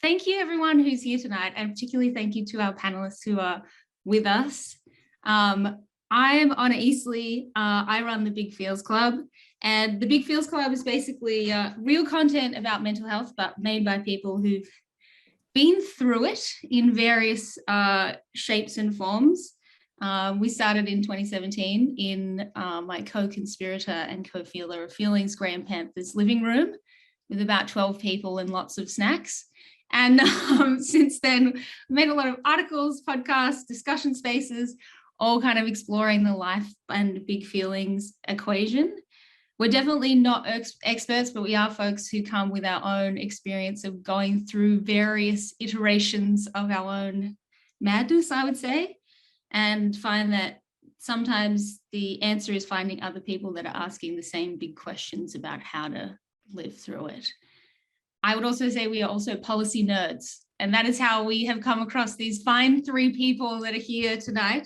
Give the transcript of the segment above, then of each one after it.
Thank you everyone who's here tonight, and particularly thank you to our panelists who are with us. I'm Anna Eastley. I run the Big Feels Club, and the Big Feels Club is basically real content about mental health, but made by people who've been through it in various shapes and forms. We started in 2017 in my co-conspirator and co-feeler of Feelings Graham Panther's living room with about 12 people and lots of snacks. And since then, we've made a lot of articles, podcasts, discussion spaces, all kind of exploring the life and big feelings equation. We're definitely not experts, but we are folks who come with our own experience of going through various iterations of our own madness, I would say, and find that sometimes the answer is finding other people that are asking the same big questions about how to live through it. I would also say we are also policy nerds, and that is how we have come across these fine three people that are here tonight.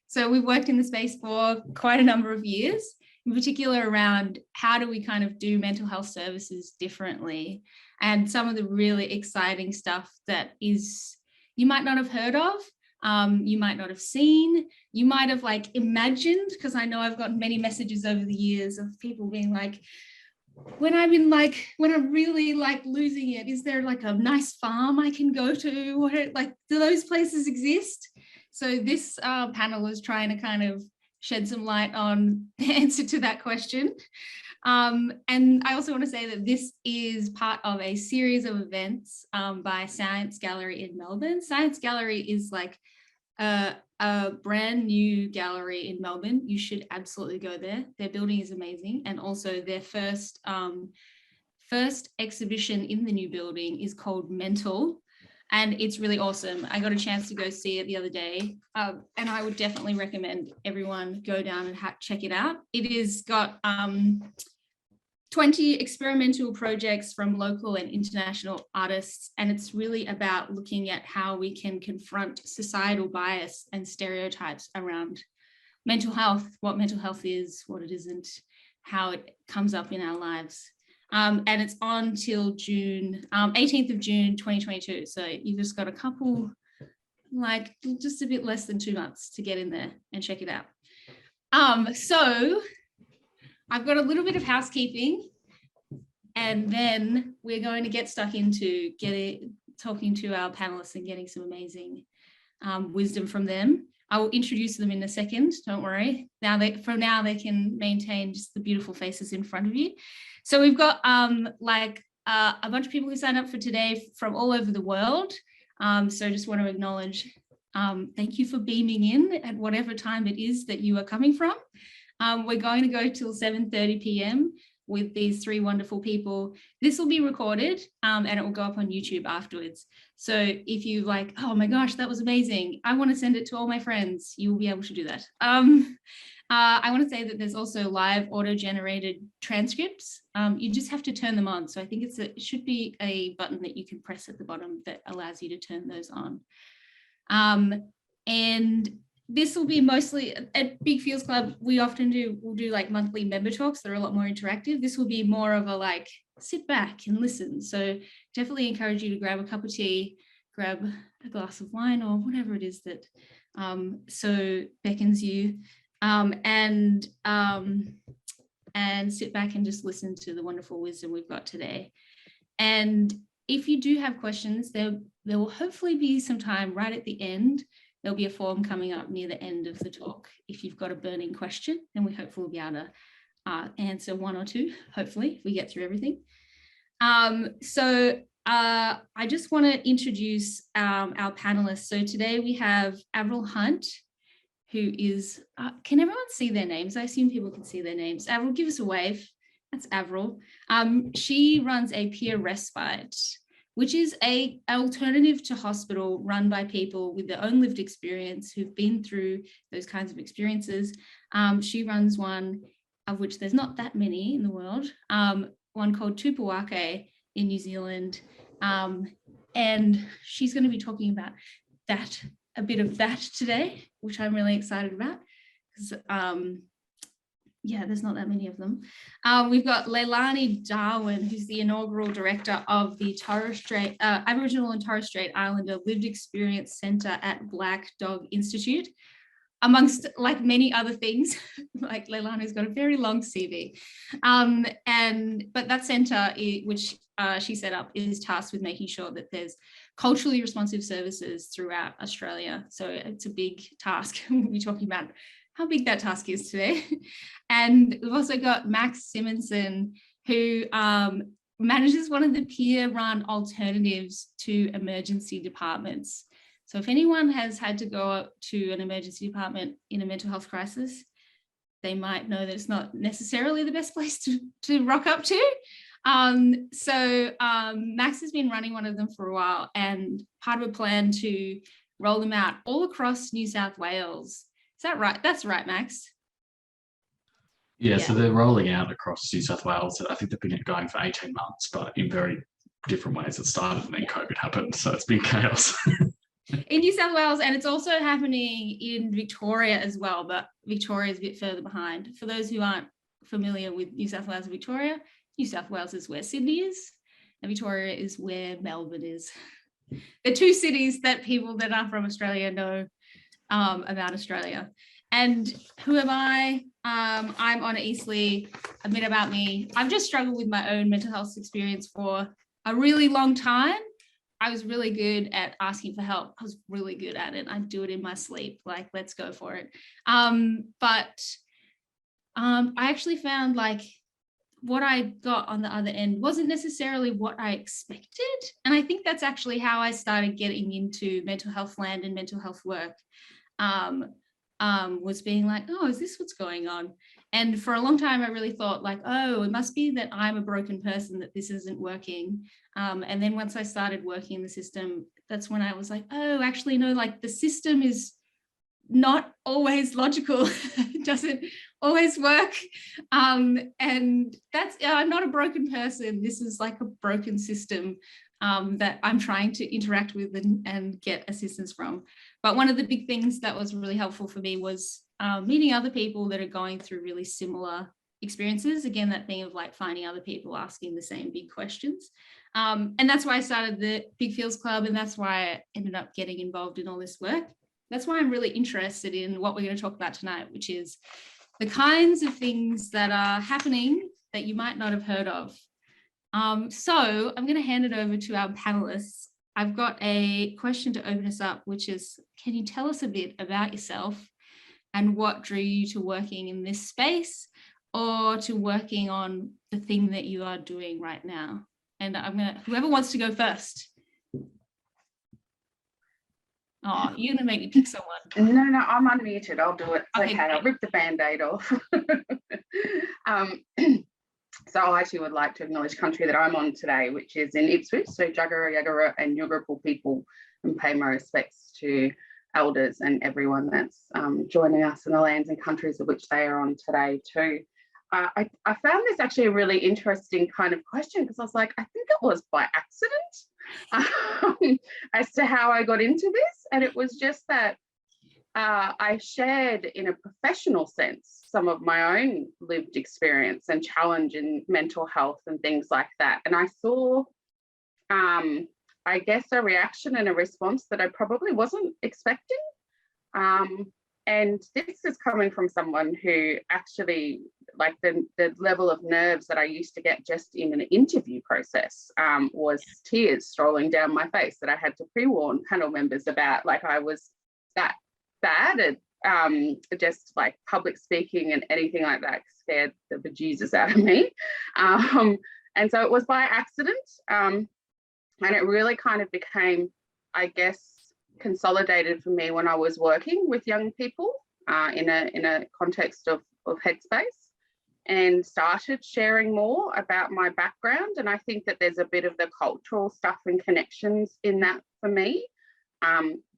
So we've worked in the space for quite a number of years, in particular around how do we kind of do mental health services differently, and some of the really exciting stuff that is you might not have heard of, you might not have seen, you might have like imagined, because I know I've gotten many messages over the years of people being like, when I'm really like losing it, is there like a nice farm I can go to? What, like, do those places exist? So this panel is trying to kind of shed some light on the answer to that question. And I also want to say that this is part of a series of events by Science Gallery in Melbourne. Science Gallery is like a brand new gallery in Melbourne. You should absolutely go there. Their building is amazing. And also their first exhibition in the new building is called Mental. And it's really awesome. I got a chance to go see it the other day. And I would definitely recommend everyone go down and check it out. It has got 20 experimental projects from local and international artists, and it's really about looking at how we can confront societal bias and stereotypes around mental health, what mental health is, what it isn't, how it comes up in our lives. And it's on till June, 18th of June, 2022. So you've just got a couple, like just a bit less than 2 months to get in there and check it out. So I've got a little bit of housekeeping, and then we're going to get stuck into talking to our panelists and getting some amazing wisdom from them. I will introduce them in a second, don't worry. From now they can maintain just the beautiful faces in front of you. So we've got a bunch of people who signed up for today from all over the world. So I just want to acknowledge, thank you for beaming in at whatever time it is that you are coming from. We're going to go till 7:30 p.m. with these three wonderful people. This will be recorded and it will go up on YouTube afterwards. So if you like, oh my gosh, that was amazing, I want to send it to all my friends, you will be able to do that. I want to say that there's also live auto-generated transcripts. You just have to turn them on. So I think it should be a button that you can press at the bottom that allows you to turn those on. And this will be mostly at Big Feels Club. We'll do like monthly member talks that are a lot more interactive. This will be more of a like sit back and listen. So definitely encourage you to grab a cup of tea, grab a glass of wine or whatever it is that so beckons you, and sit back and just listen to the wonderful wisdom we've got today. And if you do have questions, there will hopefully be some time right at the end. There'll be a form coming up near the end of the talk. If you've got a burning question, then we hopefully will be able to answer one or two, hopefully, if we get through everything. So I just want to introduce our panelists. So today we have Avril Hunt, who is, can everyone see their names? I assume people can see their names. Avril, give us a wave. That's Avril. She runs a peer respite, which is an alternative to hospital run by people with their own lived experience who've been through those kinds of experiences. She runs one of which there's not that many in the world, one called Tupawake in New Zealand. And she's going to be talking about that, a bit of that today, which I'm really excited about, because Yeah, there's not that many of them. We've got Leilani Darwin, who's the inaugural director of the Aboriginal and Torres Strait Islander Lived Experience Centre at Black Dog Institute, amongst like many other things. Like Leilani's got a very long CV. But that centre, which she set up, is tasked with making sure that there's culturally responsive services throughout Australia. So it's a big task. We'll be talking about how big that task is today. And we've also got Max Simensen, who manages one of the peer-run alternatives to emergency departments. So if anyone has had to go to an emergency department in a mental health crisis, they might know that it's not necessarily the best place to rock up to. Max has been running one of them for a while, and part of a plan to roll them out all across New South Wales. Is that right? That's right, Max. Yeah, so they're rolling out across New South Wales. I think they've been going for 18 months, but in very different ways. It started and then COVID happened, so it's been chaos. In New South Wales, and it's also happening in Victoria as well, but Victoria is a bit further behind. For those who aren't familiar with New South Wales and Victoria, New South Wales is where Sydney is, and Victoria is where Melbourne is. The two cities that people that are from Australia know about Australia. And who am I? I'm Honor Eastley. A bit about me. I've just struggled with my own mental health experience for a really long time. I was really good at asking for help. I was really good at it. I'd do it in my sleep, like, let's go for it. But I actually found like what I got on the other end wasn't necessarily what I expected. And I think that's actually how I started getting into mental health land and mental health work. Was being like, oh, is this what's going on? And for a long time, I really thought like, oh, it must be that I'm a broken person, that this isn't working. And then once I started working in the system, that's when I was like, oh, actually, no, like the system is not always logical. It doesn't always work. And that's, I'm not a broken person. This is like a broken system that I'm trying to interact with and get assistance from. But one of the big things that was really helpful for me was meeting other people that are going through really similar experiences. Again, that thing of like finding other people asking the same big questions. And that's why I started the Big Feels Club, and that's why I ended up getting involved in all this work. That's why I'm really interested in what we're going to talk about tonight, which is the kinds of things that are happening that you might not have heard of. So I'm going to hand it over to our panelists. I've got a question to open us up, which is, can you tell us a bit about yourself and what drew you to working in this space or to working on the thing that you are doing right now? And whoever wants to go first. Oh, you're going to make me pick someone. No, I'm unmuted. I'll do it. It's okay. Great. I'll rip the Band-Aid off. So I actually would like to acknowledge country that I'm on today, which is in Ipswich, so Jagera, Yagara and Yugarapu people, and pay my respects to elders and everyone that's joining us in the lands and countries of which they are on today too. I found this actually a really interesting kind of question, because I was like, I think it was by accident as to how I got into this. And it was just that I shared in a professional sense some of my own lived experience and challenge in mental health and things like that. And I saw, I guess, a reaction and a response that I probably wasn't expecting. And this is coming from someone who actually, like the level of nerves that I used to get just in an interview process was tears strolling down my face that I had to pre-warn panel members about. Like I was that bad at just like public speaking and anything like that scared the bejesus out of me. And so it was by accident. And it really kind of became, I guess, consolidated for me when I was working with young people in a context of Headspace, and started sharing more about my background. And I think that there's a bit of the cultural stuff and connections in that for me.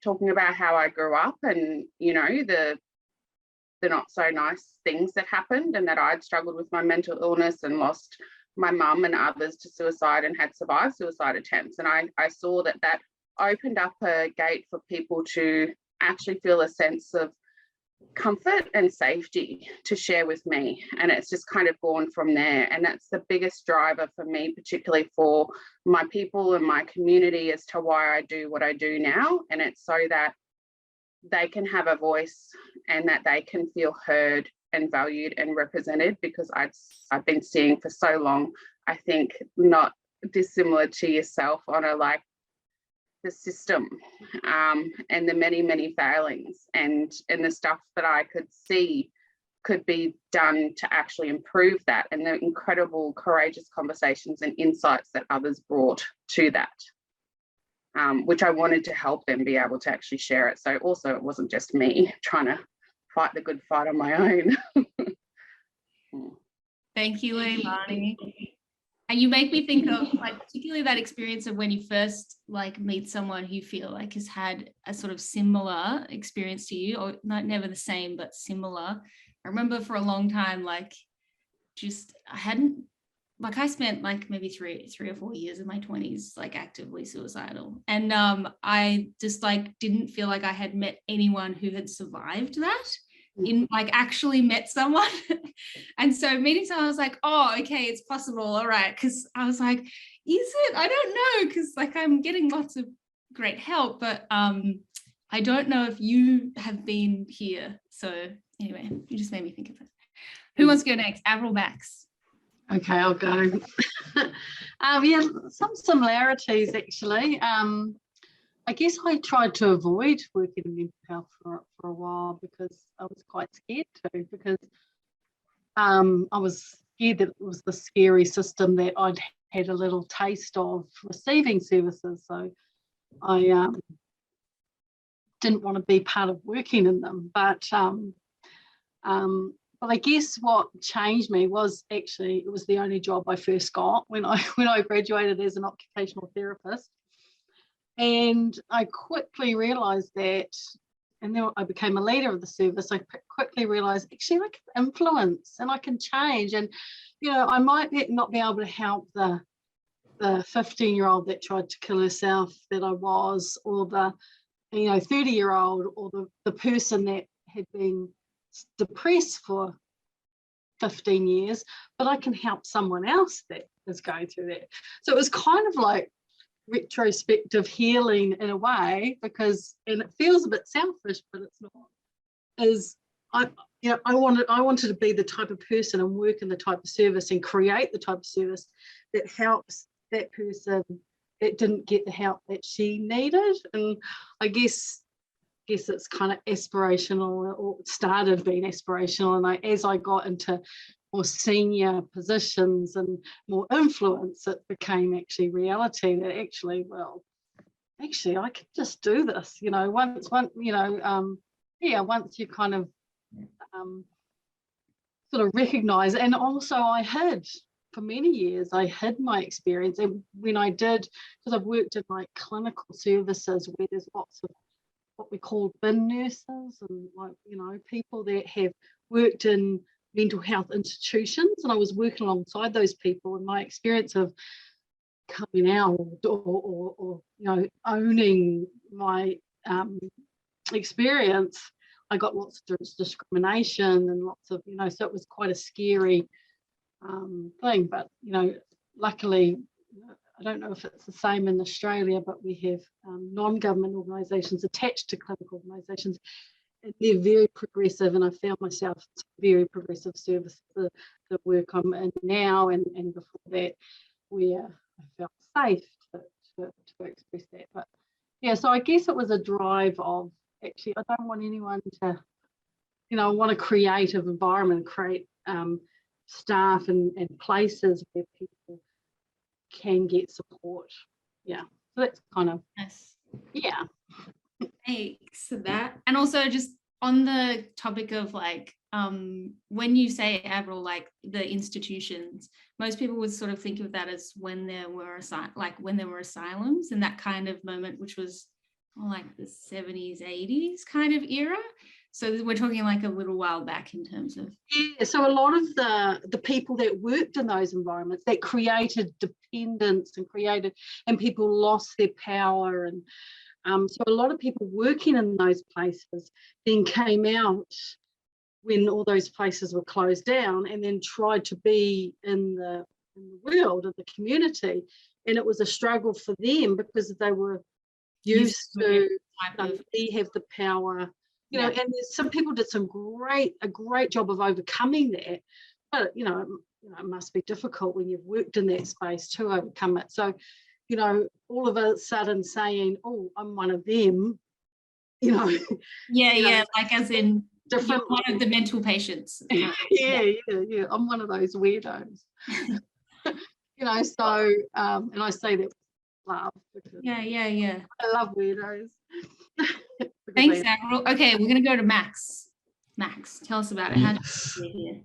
Talking about how I grew up and, you know, the not so nice things that happened, and that I'd struggled with my mental illness and lost my mum and others to suicide and had survived suicide attempts. And I saw that opened up a gate for people to actually feel a sense of comfort and safety to share with me, and it's just kind of gone from there. And that's the biggest driver for me, particularly for my people and my community, as to why I do what I do now. And it's so that they can have a voice and that they can feel heard and valued and represented, because I've been seeing for so long, I think not dissimilar to yourself, on a like the system and the many failings, and the stuff that I could see could be done to actually improve that, and the incredible courageous conversations and insights that others brought to that, which I wanted to help them be able to actually share it. So also it wasn't just me trying to fight the good fight on my own. Thank you, Leilani. And you make me think of, like, particularly that experience of when you first like meet someone who you feel like has had a sort of similar experience to you, or not never the same, but similar. I remember for a long time, like, just I spent like maybe three or 4 years in my 20s like actively suicidal, and I just like didn't feel like I had met anyone who had survived that, in like actually met someone. And so meeting someone, I was like, oh, okay, it's possible, all right, because I was like, is it? I don't know, because like I'm getting lots of great help, but I don't know if you have been here. So anyway, you just made me think of it. Who wants to go next? Avril Max. Okay, I'll go. Yeah, some similarities actually. I guess I tried to avoid working in mental health for a while, because I was quite scared to, because I was scared that it was the scary system that I'd had a little taste of receiving services. So I didn't want to be part of working in them. But I guess what changed me was actually, it was the only job I first got when I graduated as an occupational therapist. And I quickly realised that, and then I became a leader of the service. I quickly realised actually I can influence and I can change. And, you know, I might not be able to help the 15-year-old that tried to kill herself that I was, or the, you know, 30-year-old, or the person that had been depressed for 15 years, but I can help someone else that is going through that. So it was kind of like retrospective healing in a way, because, and it feels a bit selfish, but it's not, is I wanted to be the type of person and work in the type of service and create the type of service that helps that person that didn't get the help that she needed. And I guess it's kind of aspirational, or started being aspirational, and as I got into more senior positions and more influence, it became actually reality, that actually I can just do this, you know, once you kind of sort of recognize. And also I hid for many years, I hid my experience. And when I did, because I've worked in like clinical services where there's lots of what we call bin nurses, and like, you know, people that have worked in mental health institutions, and I was working alongside those people, and my experience of coming out or you know, owning my experience, I got lots of discrimination and lots of, you know, so it was quite a scary thing. But, you know, luckily, I don't know if it's the same in Australia, but we have non-government organisations attached to clinical organisations. They're very progressive, and I found myself very progressive service, the work I'm in now and before that, where I felt safe to express that. But yeah, so I guess it was a drive of, actually, I don't want anyone to, you know, I want a creative environment, create staff and places where people can get support. Yeah, so that's kind of, Yes. yeah. Thanks for that. And also just on the topic of like, when you say, Avril, like the institutions, most people would sort of think of that as when there were asylums, and that kind of moment, which was like the 70s, 80s kind of era. So we're talking like a little while back in terms of. Yeah, so a lot of the people that worked in those environments that created dependence and people lost their power, and So a lot of people working in those places then came out when all those places were closed down, and then tried to be in the world of the community, and it was a struggle for them because they were used to we have the power, you know, and some people did a great job of overcoming that, but you know, it must be difficult when you've worked in that space to overcome it. So, you know, all of a sudden saying, oh, I'm one of them, you know. Yeah, like as in different, one of the mental patients. yeah, I'm one of those weirdos. You know, so and I say that with love. Yeah. I love weirdos. Thanks, Avril. Okay, we're gonna go to Max. Max, tell us about it. How did you get here?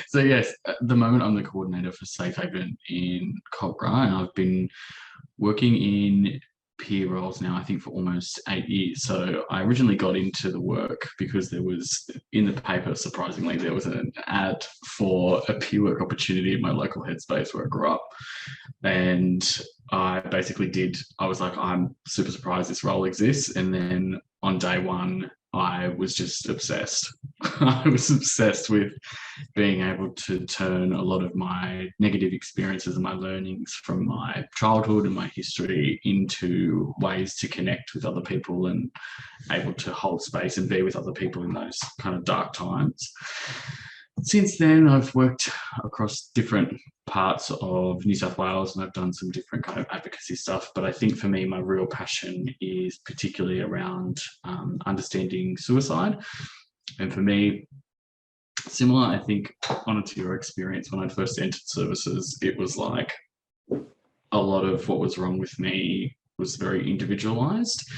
So yes, at the moment I'm the coordinator for Safe Haven in Cogra, and I've been working in peer roles now, I think, for almost 8 years. So I originally got into the work because there was, in the paper, surprisingly, there was an ad for a peer work opportunity in my local Headspace where I grew up. And I was like, I'm super surprised this role exists. And then on day one, I was just obsessed. I was obsessed with being able to turn a lot of my negative experiences and my learnings from my childhood and my history into ways to connect with other people and able to hold space and be with other people in those kind of dark times. Since then, I've worked across different parts of New South Wales, and I've done some different kind of advocacy stuff. But I think for me, my real passion is particularly around understanding suicide. And for me, similar, I think, onto your experience, when I first entered services, it was like a lot of what was wrong with me was very individualized.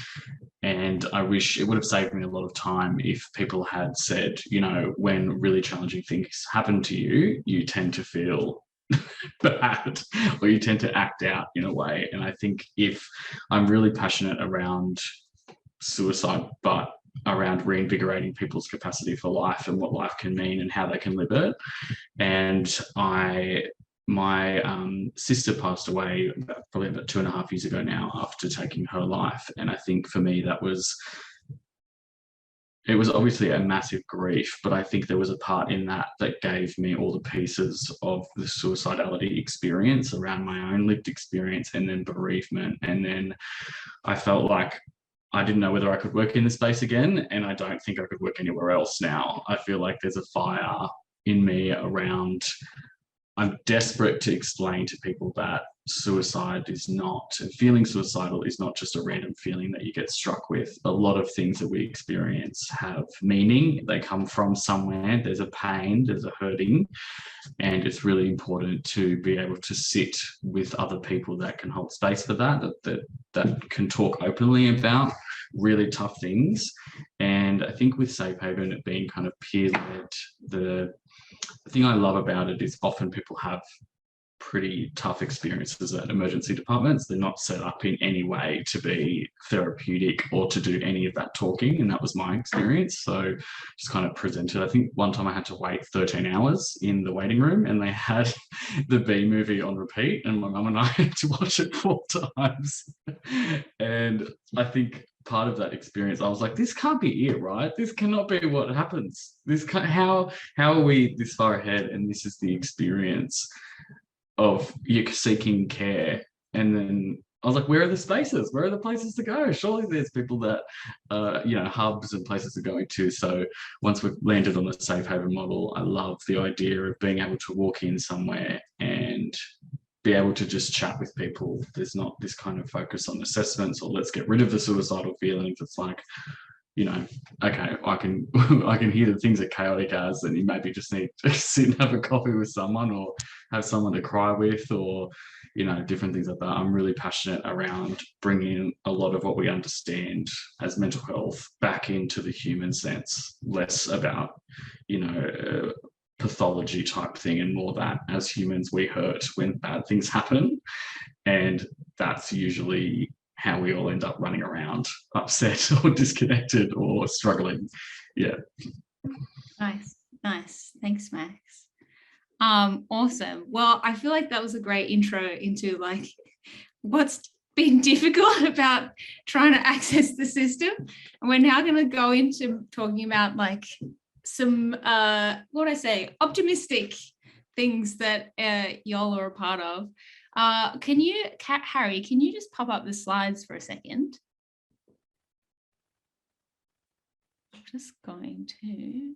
And I wish it would have saved me a lot of time if people had said, you know, when really challenging things happen to you, you tend to feel bad, or you tend to act out in a way. And I think if I'm really passionate around suicide, but around reinvigorating people's capacity for life and what life can mean and how they can live it. And my sister passed away probably about 2.5 years ago now after taking her life. And I think for me, it was obviously a massive grief, but I think there was a part in that gave me all the pieces of the suicidality experience around my own lived experience, and then bereavement. And then I felt like I didn't know whether I could work in the space again, and I don't think I could work anywhere else now. I feel like there's a fire in me around, I'm desperate to explain to people that feeling suicidal is not just a random feeling that you get struck with. A lot of things that we experience have meaning. They come from somewhere. There's a pain, there's a hurting, and it's really important to be able to sit with other people that can hold space for that can talk openly about really tough things. And I think with Safe Haven, it being kind of peer-led, the thing I love about it is often people have pretty tough experiences at emergency departments. They're not set up in any way to be therapeutic or to do any of that talking, and that was my experience. So just kind of presented. I think one time I had to wait 13 hours in the waiting room, and they had the B movie on repeat, and my mum and I had to watch it 4 times. And I think part of that experience, I was like, this can't be it, right? This cannot be what happens. How are we this far ahead? And this is the experience of you seeking care. And then I was like, where are the spaces? Where are the places to go? Surely there's people that, hubs and places to go to. So once we've landed on the Safe Haven model, I love the idea of being able to walk in somewhere and be able to just chat with people. There's not this kind of focus on assessments or let's get rid of the suicidal feelings. It's like, okay, I can hear that things are chaotic as, and you maybe just need to sit and have a coffee with someone or have someone to cry with, or, different things like that. I'm really passionate around bringing a lot of what we understand as mental health back into the human sense, less about, pathology type thing, and more that as humans we hurt when bad things happen, and that's usually how we all end up running around upset or disconnected or struggling. Yeah. Nice. Thanks, Max. Awesome. Well, I feel like that was a great intro into like what's been difficult about trying to access the system. And we're now going to go into talking about like some, what I say, optimistic things that y'all are a part of. Harry, can you just pop up the slides for a second? I'm just going to.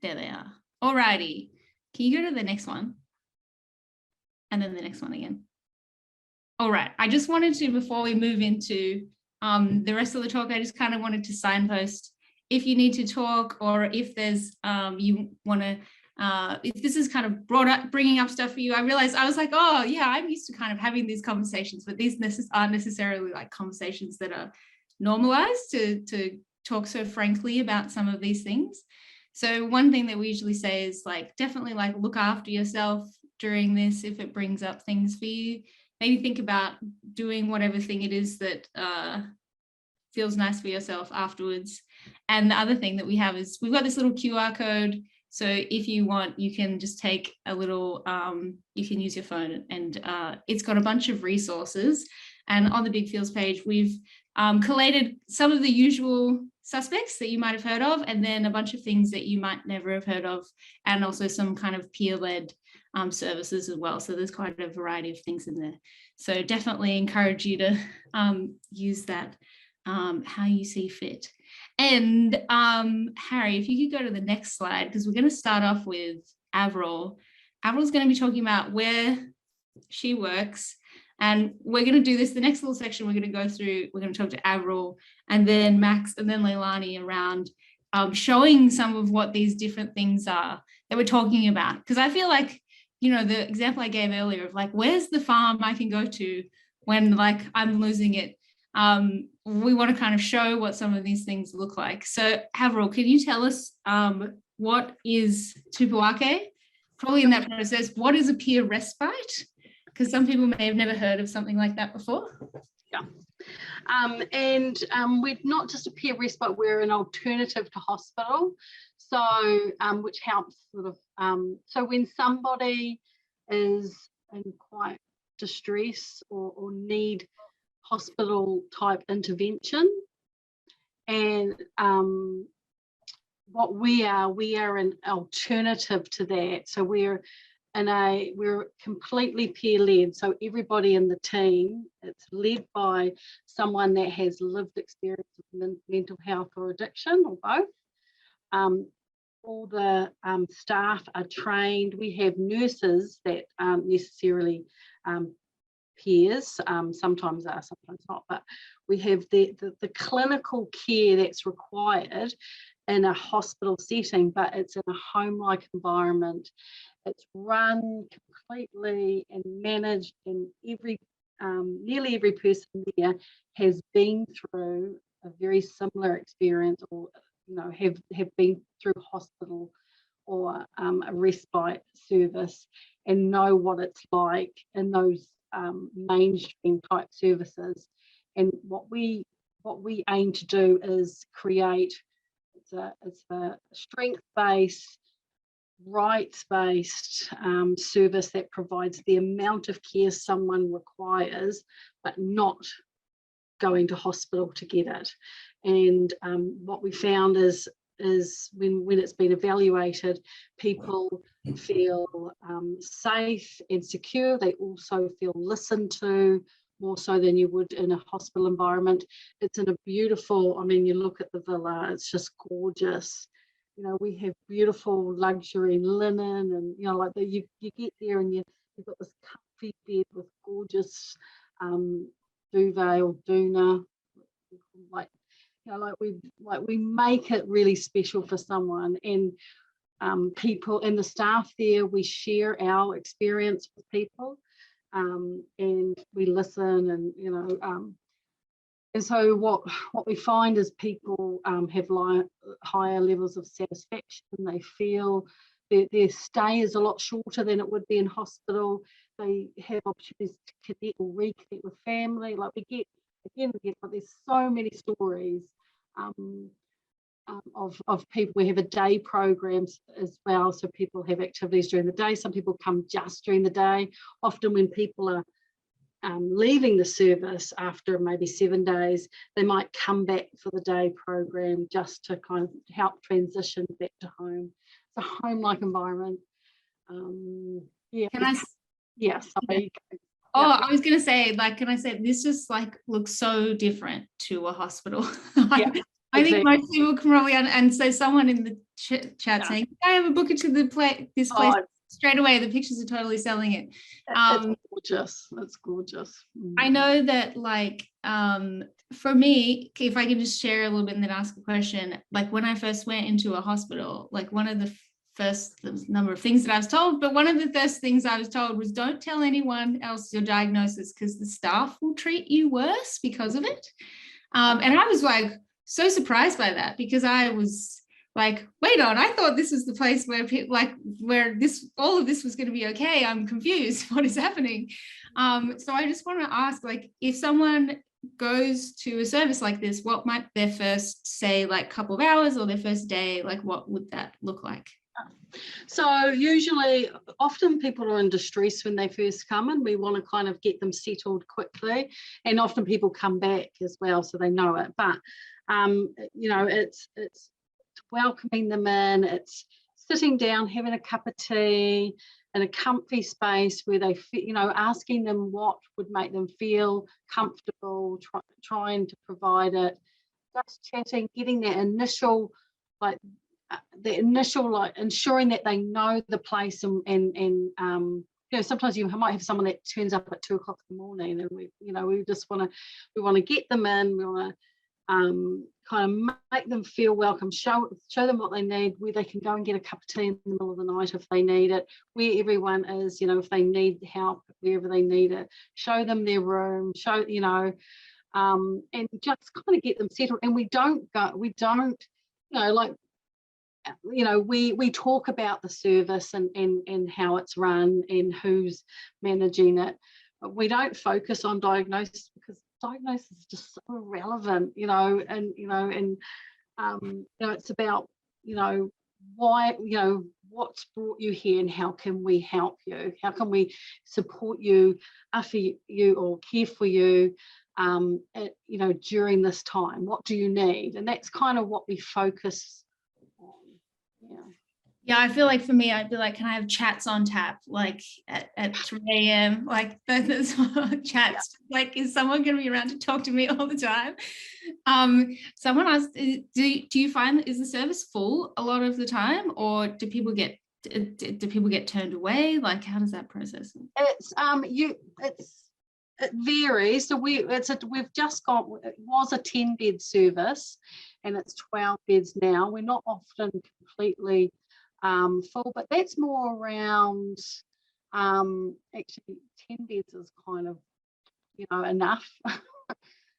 There they are. Alrighty. Can you go to the next one? And then the next one again. All right. I just wanted to, before we move into the rest of the talk, I just kind of wanted to signpost if you need to talk, or if there's you want to, if this is kind of bringing up stuff for you. I realized I was like, oh yeah, I'm used to kind of having these conversations, but these aren't necessarily like conversations that are normalized to talk so frankly about some of these things. So one thing that we usually say is like, definitely like look after yourself during this. If it brings up things for you, maybe think about doing whatever thing it is that feels nice for yourself afterwards. And the other thing that we have is we've got this little QR code. So if you want, you can just take a little, you can use your phone, and it's got a bunch of resources. And on the Big Feels page, we've collated some of the usual suspects that you might have heard of, and then a bunch of things that you might never have heard of, and also some kind of peer-led services as well. So there's quite a variety of things in there. So definitely encourage you to use that how you see fit. And Harry, if you could go to the next slide, because we're going to start off with Avril. Avril's going to be talking about where she works. And we're going to do this, the next little section we're going to go through, we're going to talk to Avril and then Max and then Leilani around showing some of what these different things are that we're talking about. Because I feel like, you know, the example I gave earlier of like, where's the farm I can go to when like I'm losing it? We want to kind of show what some of these things look like. So Avril, can you tell us what is Tupuake? Probably in that process, what is a peer respite? Because some people may have never heard of something like that before. Yeah. We're not just a peer respite, we're an alternative to hospital. So, which helps sort of, so when somebody is in quite distress or need hospital type intervention, and what we are an alternative to that. So we're completely peer-led. So everybody in the team, it's led by someone that has lived experience with mental health or addiction or both. All the staff are trained. We have nurses that aren't necessarily peers, sometimes are, sometimes not, but we have the clinical care that's required in a hospital setting, but it's in a home-like environment. It's run completely and managed, and nearly every person there has been through a very similar experience, or you know, have been through hospital or a respite service, and know what it's like in those mainstream type services. And what we aim to do is create it's a strength-based, rights-based service that provides the amount of care someone requires, but not going to hospital to get it. And what we found is when it's been evaluated, people feel safe and secure. They also feel listened to, more so than you would in a hospital environment. It's in a beautiful, I mean, you look at the villa, it's just gorgeous. You know, we have beautiful luxury linen, and you know, like you get there and you've got this comfy bed with gorgeous duvet or doona, like, you know, like we make it really special for someone. And people and the staff there, we share our experience with people, and we listen, and you know, and so what we find is people have higher levels of satisfaction. They feel their stay is a lot shorter than it would be in hospital. They have opportunities to connect or reconnect with family. Like we get like, there's so many stories of people. We have a day programs as well, so people have activities during the day. Some people come just during the day. Often when people are leaving the service after maybe 7 days, they might come back for the day program just to kind of help transition back to home. It's a home-like environment. Yeah. Can I? Yeah. Sorry. Oh, Yeah. I was gonna say, like, can I say this just like looks so different to a hospital. Yeah, I think exactly. most people can probably and so someone in the chat Yeah. saying, I have a book to this place Oh, straight away. The pictures are totally selling it. it's gorgeous. It's gorgeous. I know that, like, for me, if I can just share a little bit and then ask a question, like when I first went into a hospital, like one of the first, there was a number of things that I was told, but one of the first things I was told was don't tell anyone else your diagnosis because the staff will treat you worse because of it. And I was like so surprised by that, because I was like, wait on, I thought this was the place where people, like, where this, all of this was going to be okay. I'm confused. What is happening? So I just want to ask, like, if someone goes to a service like this, what might their first, say, like couple of hours or their first day, like what would that look like? So usually, often people are in distress when they first come, and we want to kind of get them settled quickly. And often people come back as well, so they know it. But you know, it's welcoming them in. It's sitting down, having a cup of tea in a comfy space where they, you know, asking them what would make them feel comfortable, trying to provide it, just chatting, getting that initial, like, ensuring that they know the place, and you know, sometimes you might have someone that turns up at 2 o'clock in the morning, and we just want to get them in. We want to kind of make them feel welcome, show them what they need, where they can go and get a cup of tea in the middle of the night if they need it, where everyone is, you know, if they need help wherever they need it, show them their room, you know, and just kind of get them settled. And we don't, you know, like, you know, we talk about the service and how it's run and who's managing it, but we don't focus on diagnosis, because diagnosis is just so irrelevant, you know, and you know, it's about, you know, why, you know, what's brought you here and how can we help you, how can we support you, offer you or care for you, you know, during this time, what do you need? And that's kind of what we focus on. Yeah, I feel like for me, I'd be like, can I have chats on tap, like at 3 a.m.? Like there's chats. Yeah. Like, is someone going to be around to talk to me all the time? Someone asked, do you find, is the service full a lot of the time, or do people get turned away? Like, how does that process? It varies. So we've just got, it was a 10-bed service, and it's 12 beds now. We're not often completely full, but that's more around, actually 10 beds is kind of, you know, enough.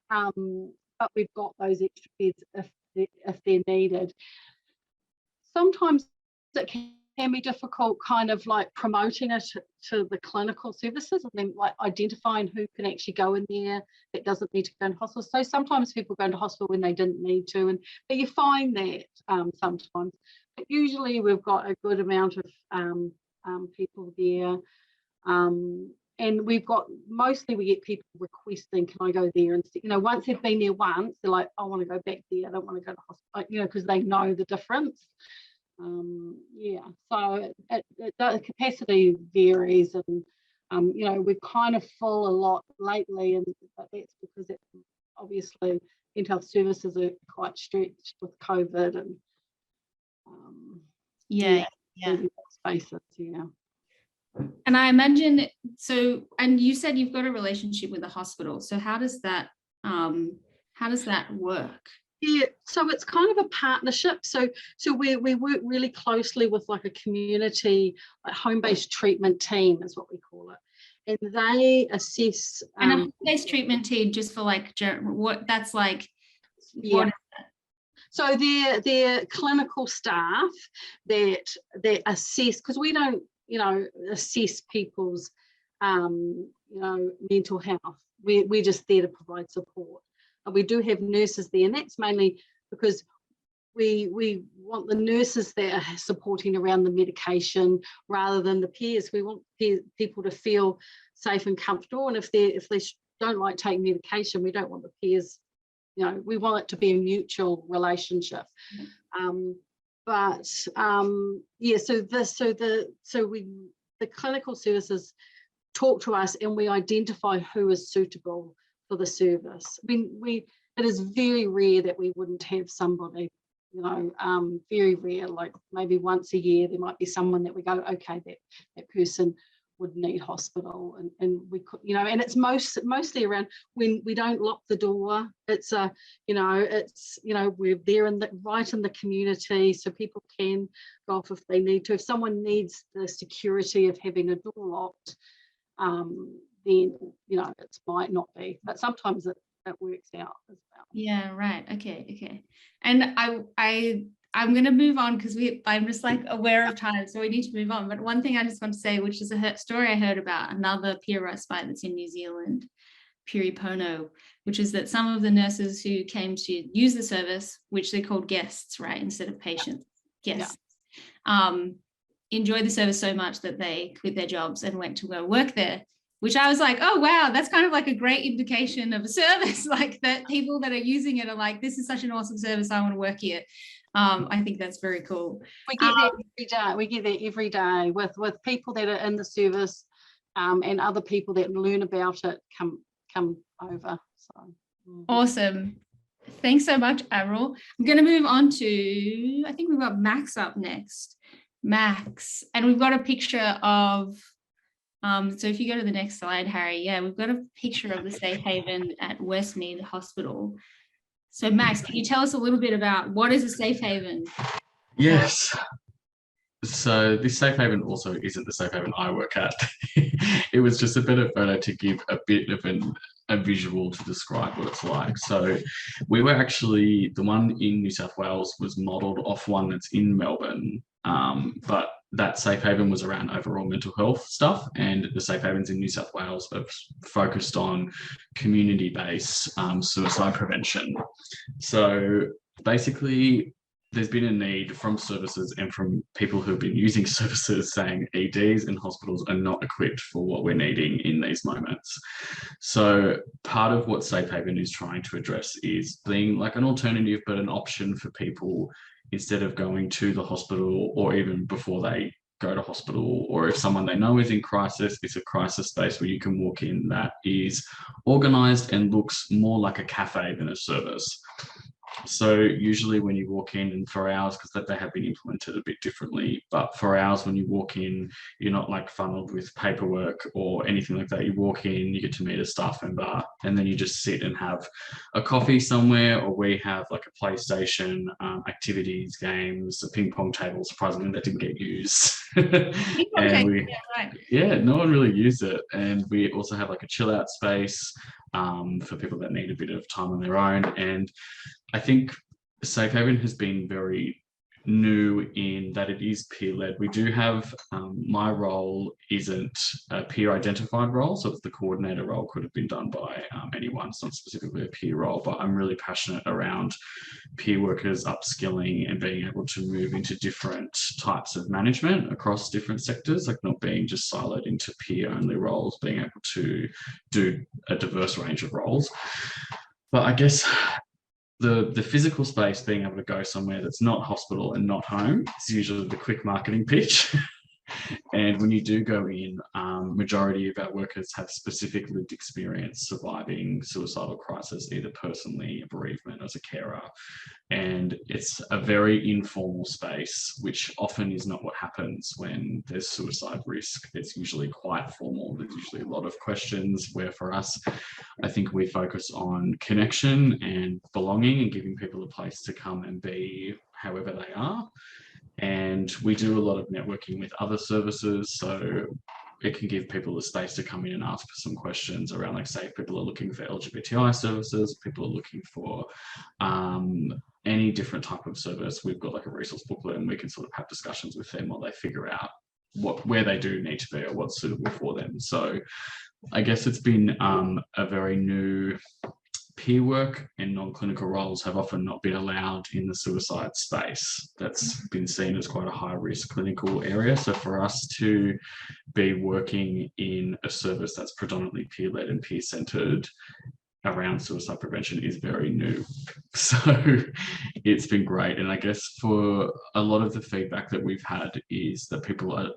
But we've got those extra beds if they're needed. Sometimes it can be difficult, kind of like promoting it to the clinical services, and then like identifying who can actually go in there that doesn't need to go into hospital. So sometimes people go into hospital when they didn't need to, but you find that sometimes. But usually we've got a good amount of people there, and we've got, mostly we get people requesting, can I go there? And, you know, once they've been there once, they're like, I want to go back there, I don't want to go to hospital, you know, because they know the difference. Yeah, so the capacity varies, and you know, we're kind of full a lot lately, but that's because obviously mental health services are quite stretched with COVID, and yeah. Spaces, yeah. And I imagine, so, and you said you've got a relationship with the hospital, so how does that work? Yeah, so it's kind of a partnership. So we work really closely with like a community, like home-based treatment team is what we call it, and they assess. And a home-based treatment team, just for like what that's like. Yeah. What is that? So they're clinical staff that assess, because we don't, you know, assess people's, you know, mental health. We're just there to provide support. We do have nurses there, and that's mainly because we want the nurses that are supporting around the medication rather than the peers. We want people to feel safe and comfortable, and if they don't like taking medication, we don't want the peers, you know, we want it to be a mutual relationship. Yeah, so the clinical services talk to us and we identify who is suitable for the service. It is very rare that we wouldn't have somebody, you know, very rare, like maybe once a year there might be someone that we go, okay, that person would need hospital, and we could, you know, and it's mostly around when we don't lock the door. It's we're there right in the community, so people can go off if they need to. If someone needs the security of having a door locked, then, you know, it might not be, but sometimes it works out as well. Yeah, right. Okay. And I'm going to move on because I'm just like aware of time, so we need to move on. But one thing I just want to say, which is a story I heard about another peer respite that's in New Zealand, Piripono, which is that some of the nurses who came to use the service, which they called guests, right, instead of patients, guests, enjoyed the service so much that they quit their jobs and went to go work there. Which I was like, oh, wow, that's kind of like a great indication of a service, like that people that are using it are like, this is such an awesome service, I want to work here. I think that's very cool. We get that every day. We get that every day with people that are in the service, and other people that learn about it come over. So awesome. Thanks so much, Avril. I'm going to move on to, I think we've got Max up next. Max, and we've got a picture of, so if you go to the next slide, Harry, yeah, we've got a picture of the Safe Haven at Westmead Hospital. So Max, can you tell us a little bit about what is a Safe Haven? Yes. So this Safe Haven also isn't the Safe Haven I work at. It was just a better photo to give a bit of a visual to describe what it's like. So we were actually, the one in New South Wales was modelled off one that's in Melbourne, but that Safe Haven was around overall mental health stuff, and the Safe Havens in New South Wales have focused on community-based suicide prevention. So basically, there's been a need from services and from people who've been using services saying EDs and hospitals are not equipped for what we're needing in these moments. So part of what Safe Haven is trying to address is being like an alternative, but an option for people instead of going to the hospital, or even before they go to hospital, or if someone they know is in crisis, it's a crisis space where you can walk in that is organised and looks more like a cafe than a service. So usually when you walk in, and for ours, because they have been implemented a bit differently, but for ours, when you walk in, you're not like funneled with paperwork or anything like that. You walk in, you get to meet a staff member, and then you just sit and have a coffee somewhere, or we have like a PlayStation, activities, games, a ping pong table, surprisingly that didn't get used. And no one really used it. And we also have like a chill out space for people that need a bit of time on their own. And I think Safe Haven has been very new in that it is peer-led. We do have, my role isn't a peer identified role, so it's the coordinator role, could have been done by anyone. It's not specifically a peer role, but I'm really passionate around peer workers upskilling and being able to move into different types of management across different sectors, like not being just siloed into peer-only roles, being able to do a diverse range of roles. But I guess the physical space, being able to go somewhere that's not hospital and not home, is usually the quick marketing pitch. And when you do go in, majority of our workers have specific lived experience surviving suicidal crisis, either personally, a bereavement, as a carer. And it's a very informal space, which often is not what happens when there's suicide risk. It's usually quite formal. There's usually a lot of questions, where for us, I think we focus on connection and belonging and giving people a place to come and be however they are. And we do a lot of networking with other services, so it can give people a space to come in and ask some questions around, like, say, if people are looking for LGBTI services, people are looking for any different type of service, we've got like a resource booklet, and we can sort of have discussions with them while they figure out where they do need to be or what's suitable for them. So I guess it's been a very new peer work and non-clinical roles have often not been allowed in the suicide space. That's been seen as quite a high-risk clinical area. So for us to be working in a service that's predominantly peer-led and peer-centered around suicide prevention is very new. So it's been great. And I guess for a lot of the feedback that we've had is that people are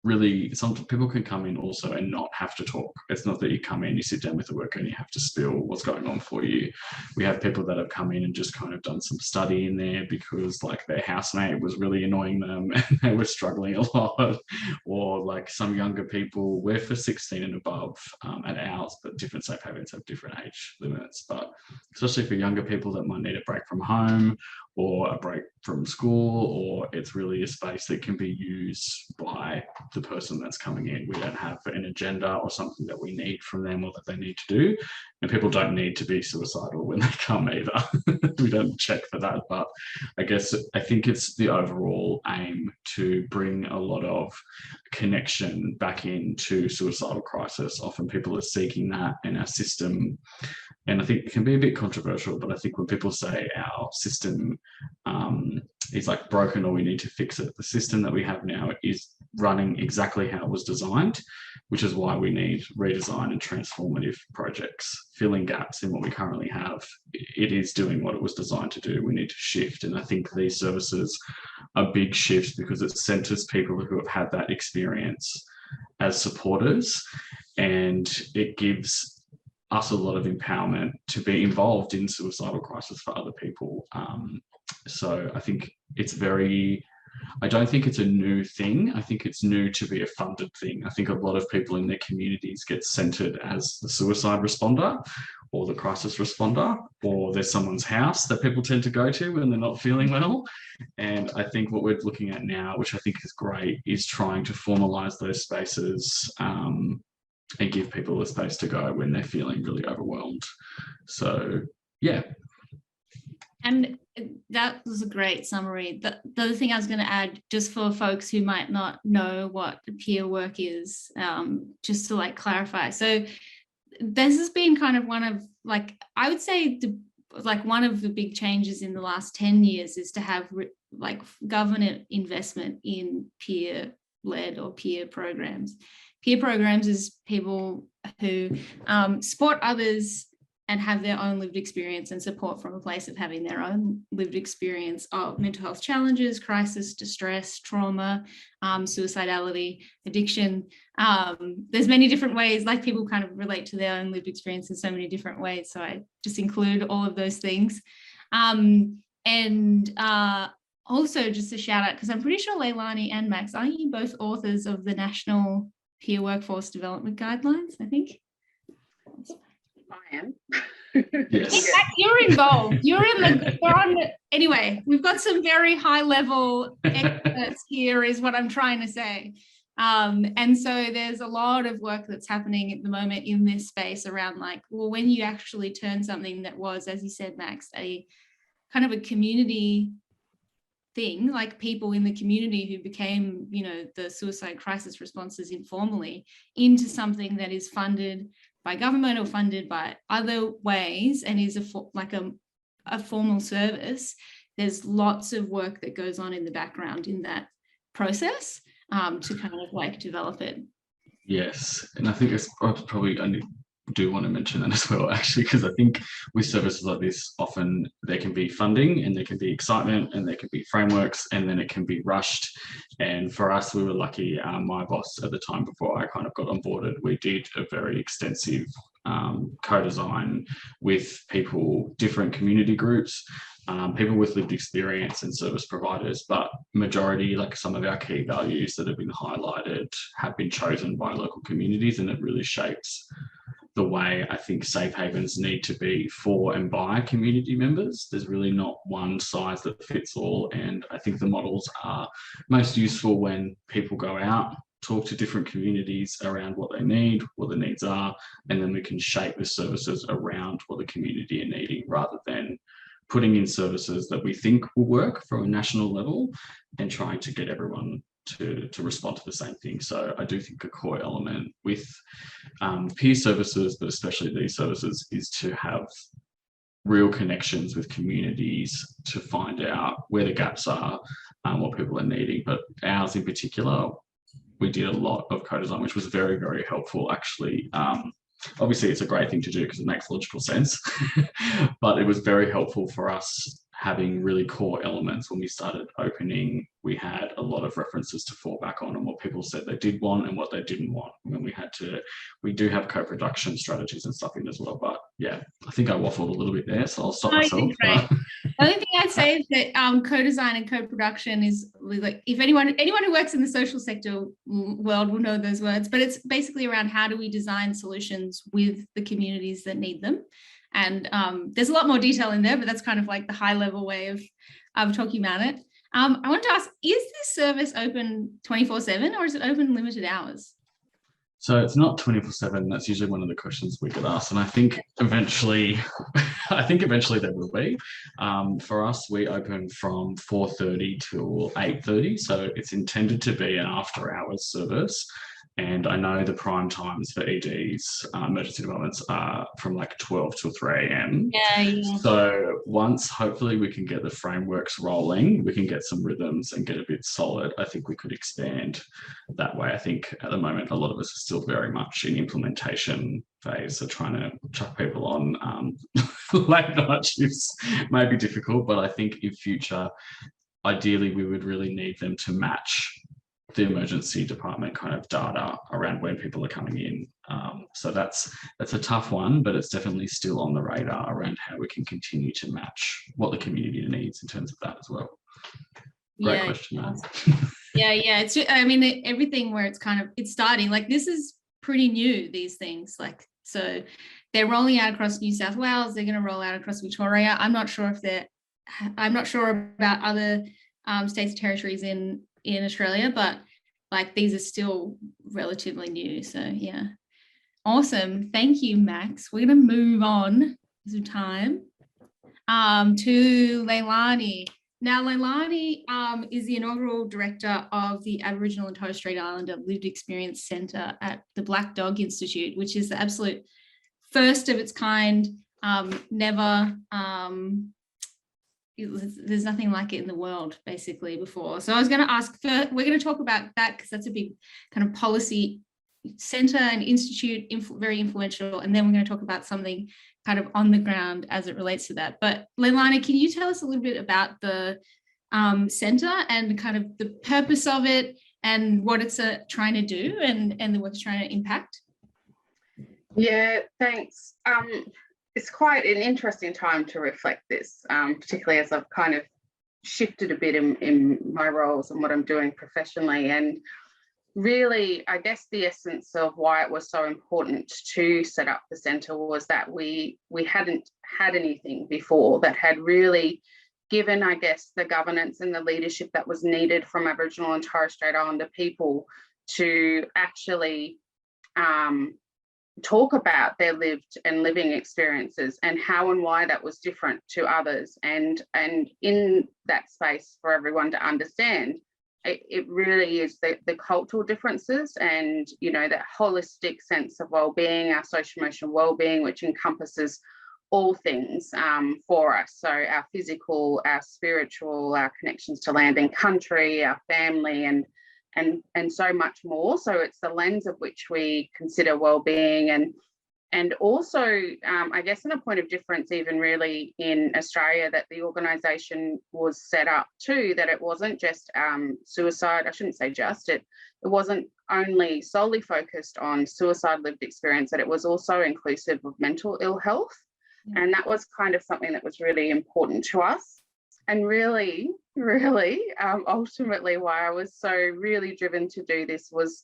really, some people can come in also and not have to talk. It's not that you come in, you sit down with the worker and you have to spill what's going on for you. We have people that have come in and just kind of done some study in there because like their housemate was really annoying them and they were struggling a lot. Or like some younger people, we're for 16 and above at ours, but different safe havens have different age limits. But especially for younger people that might need a break from home or a break from school, or it's really a space that can be used by the person that's coming in. We don't have an agenda or something that we need from them or that they need to do. And people don't need to be suicidal when they come either. We don't check for that. But I think it's the overall aim to bring a lot of connection back into suicidal crisis. Often people are seeking that in our system. And I think it can be a bit controversial, but I think when people say our system is like broken or we need to fix it, the system that we have now is running exactly how it was designed, which is why we need redesign and transformative projects, filling gaps in what we currently have. It is doing what it was designed to do. We need to shift. And I think these services are big shifts because it centers people who have had that experience as supporters, and it gives us a lot of empowerment to be involved in suicidal crisis for other people. So I think I don't think it's a new thing. I think it's new to be a funded thing. I think a lot of people in their communities get centered as the suicide responder or the crisis responder, or there's someone's house that people tend to go to when they're not feeling well. And I think what we're looking at now, which I think is great, is trying to formalize those spaces and give people a space to go when they're feeling really overwhelmed. So, yeah. And that was a great summary. The other thing I was going to add, just for folks who might not know what peer work is, just to like clarify. So this has been kind of one of, like, I would say one of the big changes in the last 10 years is to have like government investment in peer-led or peer programs. Peer programs is people who support others and have their own lived experience and support from a place of having their own lived experience of mental health challenges, crisis, distress, trauma, suicidality, addiction. There's many different ways, like people kind of relate to their own lived experience in so many different ways. So I just include all of those things. Also just a shout out, because I'm pretty sure Leilani and Max, aren't you both authors of the National Peer Workforce Development Guidelines, I think? I am. Yes. You're involved. Anyway, we've got some very high level experts here is what I'm trying to say. And so there's a lot of work that's happening at the moment in this space around like, well, when you actually turn something that was, as you said, Max, a kind of a community thing, like people in the community who became, the suicide crisis responses informally, into something that is funded by government or funded by other ways and is a formal service. There's lots of work that goes on in the background in that process to kind of like develop it. Yes, and I think it's probably, I do want to mention that as well, actually, because I think with services like this, often there can be funding and there can be excitement and there can be frameworks and then it can be rushed. And for us, we were lucky. My boss at the time before I kind of got onboarded, we did a very extensive co-design with people, different community groups, people with lived experience and service providers, but majority, like some of our key values that have been highlighted, have been chosen by local communities, and it really shapes the way I think safe havens need to be for and by community members. There's really not one size that fits all. And I think the models are most useful when people go out, talk to different communities around what they need, what the needs are, and then we can shape the services around what the community are needing, rather than putting in services that we think will work from a national level and trying to get everyone to respond to the same thing. So I do think a core element with peer services, but especially these services, is to have real connections with communities to find out where the gaps are, what people are needing. But ours in particular, we did a lot of co-design, which was very, very helpful, actually. Obviously, it's a great thing to do because it makes logical sense, but it was very helpful for us having really core elements. When we started opening, we had a lot of references to fall back on and what people said they did want and what they didn't want. And we do have co-production strategies and stuff in as well. But yeah, I think I waffled a little bit there, so I'll stop myself. The only thing I'd say is that co-design and co-production is like, if anyone who works in the social sector world will know those words, but it's basically around how do we design solutions with the communities that need them. And there's a lot more detail in there, but that's kind of like the high level way of talking about it. I want to ask, is this service open 24/7 or is it open limited hours? So it's not 24/7. That's usually one of the questions we get asked. And I think eventually there will be. For us, we open from 4:30 till 8:30. So it's intended to be an after hours service. And I know the prime times for EDs, emergency departments, are from like 12 till 3 a.m. Yeah. So once hopefully we can get the frameworks rolling, we can get some rhythms and get a bit solid, I think we could expand that way. I think at the moment, a lot of us are still very much in implementation phase. So trying to chuck people on late night shifts may be difficult, but I think in future, ideally, we would really need them to match the emergency department kind of data around when people are coming in. So that's a tough one, but it's definitely still on the radar around how we can continue to match what the community needs in terms of that as well. Great question. Yeah. It's, I mean, everything where it's starting, like this is pretty new, these things. Like, so they're rolling out across New South Wales. They're going to roll out across Victoria. I'm not sure about other states and territories in Australia, but like these are still relatively new. So yeah, awesome. Thank you, Max. We're going to move on some time to Leilani. Now, Leilani is the inaugural director of the Aboriginal and Torres Strait Islander Lived Experience Centre at the Black Dog Institute, which is the absolute first of its kind. There's nothing like it in the world basically before. So I was going to ask, we're going to talk about that because that's a big kind of policy centre and institute, very influential. And then we're going to talk about something kind of on the ground as it relates to that. But Leilani, can you tell us a little bit about the centre and kind of the purpose of it and what it's trying to do and the work it's trying to impact? Yeah, thanks. It's quite an interesting time to reflect this, particularly as I've kind of shifted a bit in my roles and what I'm doing professionally. And really, I guess the essence of why it was so important to set up the centre was that we hadn't had anything before that had really given, I guess, the governance and the leadership that was needed from Aboriginal and Torres Strait Islander people to actually talk about their lived and living experiences and how and why that was different to others, and in that space for everyone to understand it really is the cultural differences and, you know, that holistic sense of well-being, our social emotional well-being, which encompasses all things for us. So our physical, our spiritual, our connections to land and country, our family, and so much more. So it's the lens of which we consider well-being, and also I guess in a point of difference even really in Australia, that the organisation was set up too, that it wasn't just suicide. I shouldn't say just, it wasn't only solely focused on suicide lived experience, that it was also inclusive of mental ill health. Yeah. And that was kind of something that was really important to us. And really, ultimately why I was so really driven to do this was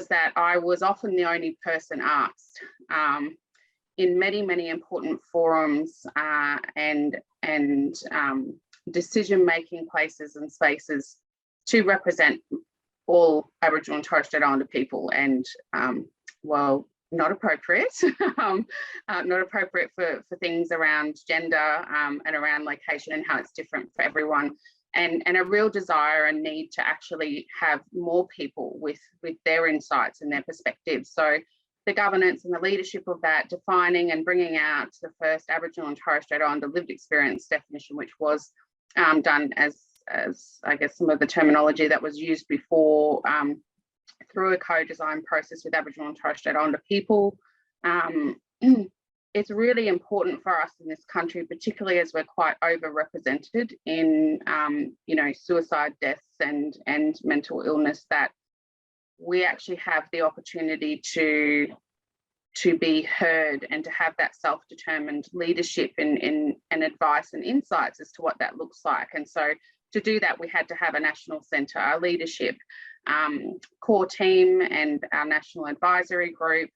that I was often the only person asked in many important forums and decision-making places and spaces to represent all Aboriginal and Torres Strait Islander people, and not appropriate, not appropriate for things around gender and around location and how it's different for everyone. and a real desire and need to actually have more people with their insights and their perspectives. So the governance and the leadership of that, defining and bringing out the first Aboriginal and Torres Strait Islander lived experience definition, which was done as I guess some of the terminology that was used before through a co-design process with Aboriginal and Torres Strait Islander people. It's really important for us in this country, particularly as we're quite overrepresented in, you know, suicide deaths and mental illness, that we actually have the opportunity to be heard and to have that self-determined leadership and advice and insights as to what that looks like. And so to do that, we had to have a national centre, our leadership core team and our national advisory group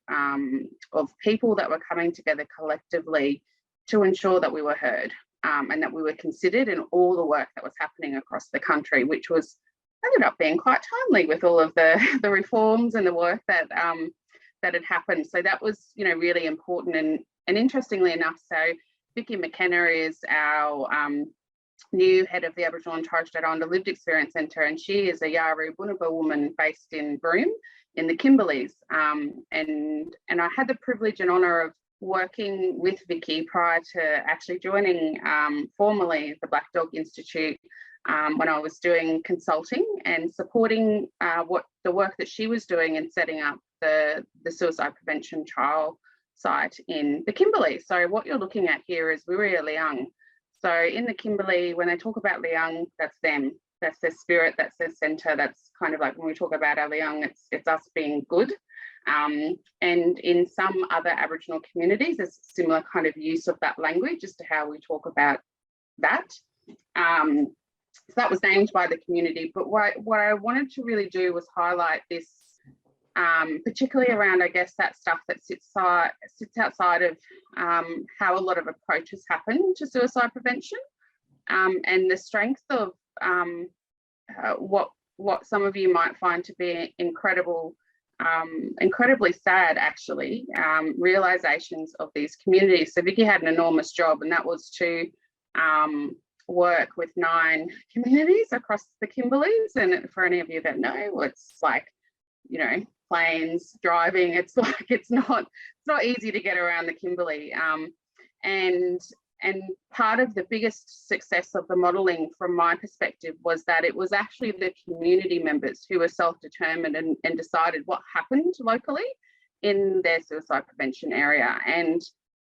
of people that were coming together collectively to ensure that we were heard and that we were considered in all the work that was happening across the country, which was ended up being quite timely with all of the reforms and the work that that had happened. So that was, you know, really important. And interestingly enough, so Vicky McKenna is our new head of the Aboriginal and Torres Strait Islander Lived Experience Centre, and she is a Yawuru Bunaba woman based in Broome in the Kimberleys. And I had the privilege and honour of working with Vicky prior to actually joining formally the Black Dog Institute when I was doing consulting and supporting what the work that she was doing in setting up the suicide prevention trial site in the Kimberley. So what you're looking at here is Wiria Liang. So in the Kimberley, when they talk about Liang, that's them. That's their spirit, that's their centre. That's kind of like when we talk about our Liang, it's us being good. And in some other Aboriginal communities, there's a similar kind of use of that language as to how we talk about that. So that was named by the community. But what I wanted to really do was highlight this, particularly around, I guess, that stuff that sits outside of how a lot of approaches happen to suicide prevention, and the strength of what some of you might find to be incredibly sad, actually, realizations of these communities. So Vicky had an enormous job, and that was to work with 9 communities across the Kimberleys. And for any of you that know, it's like, you know, planes, driving, it's like it's not easy to get around the Kimberley. And part of the biggest success of the modelling from my perspective was that it was actually the community members who were self-determined and decided what happened locally in their suicide prevention area. And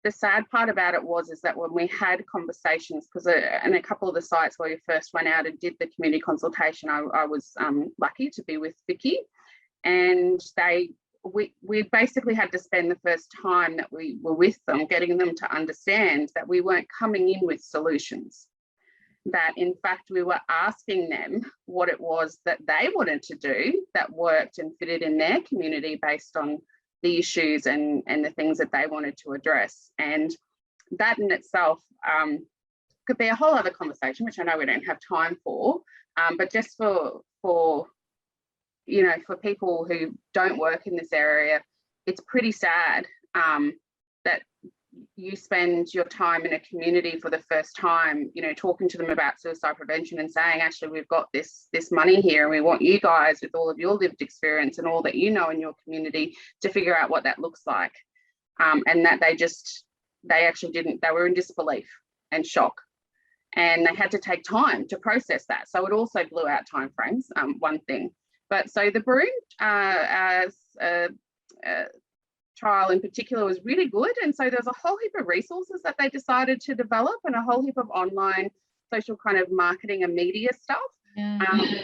the sad part about it is that when we had conversations, because in a couple of the sites where we first went out and did the community consultation, I was lucky to be with Vicky, and we basically had to spend the first time that we were with them, getting them to understand that we weren't coming in with solutions, that in fact we were asking them what it was that they wanted to do that worked and fitted in their community based on the issues and the things that they wanted to address. And that in itself could be a whole other conversation, which I know we don't have time for, but just for you know, for people who don't work in this area, it's pretty sad that you spend your time in a community for the first time, you know, talking to them about suicide prevention and saying, actually, we've got this money here and we want you guys with all of your lived experience and all that you know in your community to figure out what that looks like. And that they actually didn't, they were in disbelief and shock. And they had to take time to process that. So it also blew out timeframes, one thing. But so the Broome trial in particular was really good. And so there's a whole heap of resources that they decided to develop and a whole heap of online social kind of marketing and media stuff. Yeah.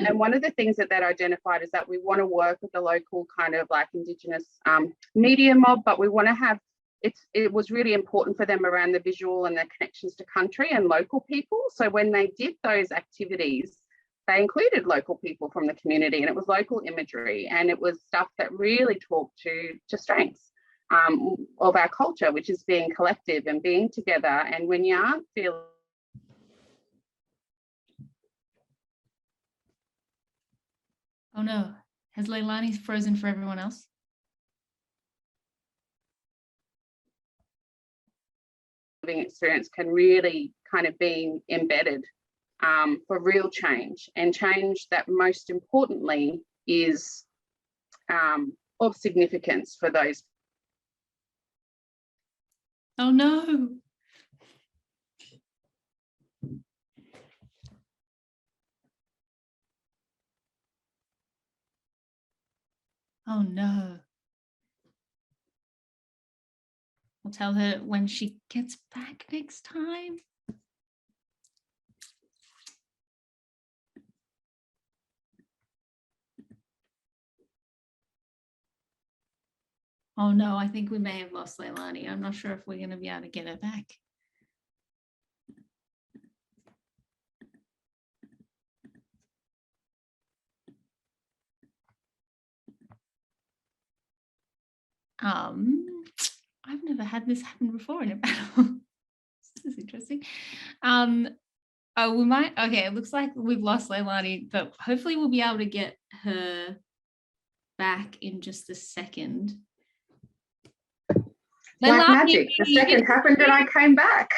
And one of the things that identified is that we want to work with the local kind of like Indigenous media mob, but we want to have, it was really important for them around the visual and the connections to country and local people. So when they did those activities, they included local people from the community, and it was local imagery, and it was stuff that really talked to strengths of our culture, which is being collective and being together. And when you aren't feeling Oh no, has Leilani frozen for everyone else? living experience can really kind of be embedded for real change, and change that most importantly is of significance for those. Oh no. Oh no. I'll tell her when she gets back next time. Oh no, I think we may have lost Leilani. I'm not sure if we're going to be able to get her back. I've never had this happen before in a battle. This is interesting. Oh, we might. Okay, it looks like we've lost Leilani, but hopefully we'll be able to get her back in just a second. Like magic, the second happened and I came back.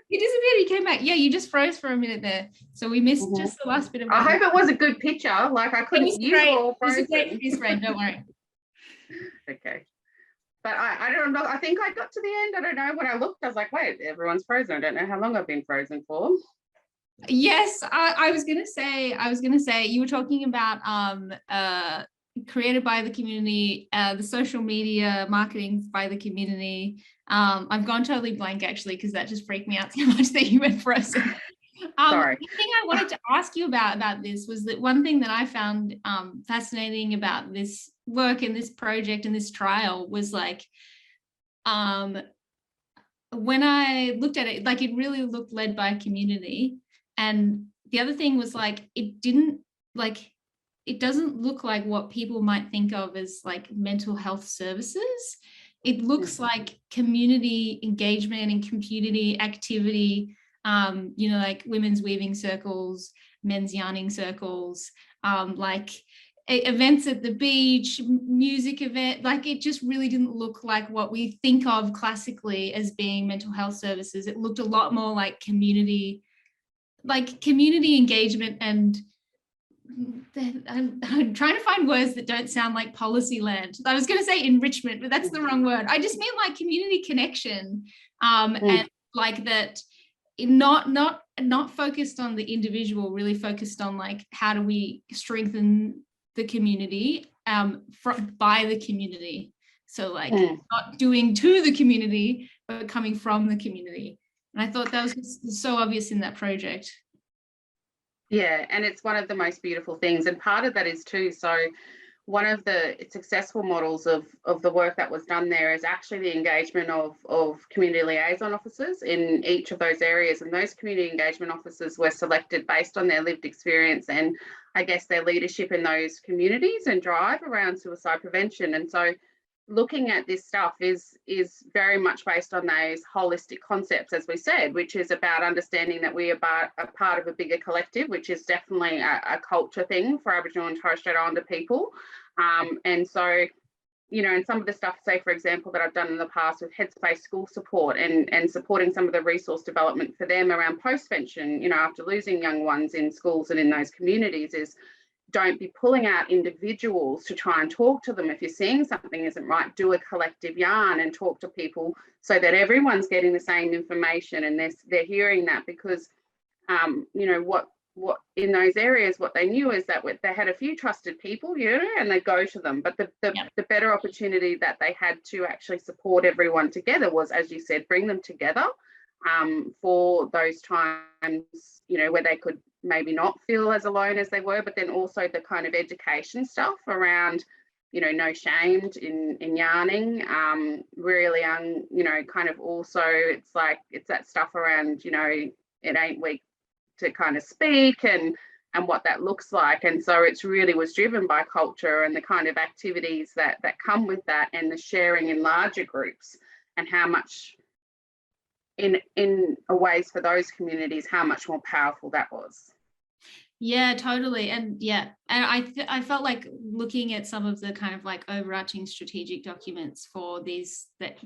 You disappeared, you came back. Yeah, you just froze for a minute there. So we missed just the last bit of. I hope it was a good picture. Like I couldn't use it all frozen. It was a great freeze frame, don't worry. Okay. But I don't know. I think I got to the end. I don't know. When I looked, I was like, wait, everyone's frozen. I don't know how long I've been frozen for. Yes, I was gonna say you were talking about created by the community, the social media marketing by the community. I've gone totally blank actually, because that just freaked me out so much that you went frozen. Sorry. The thing I wanted to ask you about this was that one thing that I found fascinating about this work and this project and this trial was like, when I looked at it, like it really looked led by community. And the other thing was like, it doesn't look like what people might think of as like mental health services. It looks like community engagement and community activity, you know, like women's weaving circles, men's yarning circles, like events at the beach, music event. Like it just really didn't look like what we think of classically as being mental health services. It looked a lot more like community engagement, and I'm trying to find words that don't sound like policy land. I was going to say enrichment, but that's the wrong word. I just mean like community connection, and like that, not focused on the individual, really focused on like how do we strengthen the community by the community. So like not doing to the community, but coming from the community. And I thought that was so obvious in that project. Yeah, and it's one of the most beautiful things. And part of that is too, so one of the successful models of the work that was done there is actually the engagement of community liaison officers in each of those areas. And those community engagement officers were selected based on their lived experience and I guess their leadership in those communities and drive around suicide prevention. And so looking at this stuff is very much based on those holistic concepts, as we said, which is about understanding that we are a part of a bigger collective, which is definitely a culture thing for Aboriginal and Torres Strait Islander people. And so, you know, and some of the stuff, say, for example, that I've done in the past with Headspace school support and supporting some of the resource development for them around postvention, you know, after losing young ones in schools and in those communities is, don't be pulling out individuals to try and talk to them. If you're seeing something isn't right, do a collective yarn and talk to people so that everyone's getting the same information and they're hearing that, because you know what in those areas what they knew is that they had a few trusted people, you know, and they go to them, but the better opportunity that they had to actually support everyone together was, as you said, bring them together for those times, you know, where they could maybe not feel as alone as they were, but then also the kind of education stuff around, you know, no shame in yarning, really, you know, kind of also it's like, it's that stuff around, you know, it ain't weak to kind of speak and what that looks like. And so it's really was driven by culture and the kind of activities that come with that and the sharing in larger groups and how much in ways for those communities, how much more powerful that was. Yeah, totally. And yeah, and I felt like looking at some of the kind of like overarching strategic documents for these that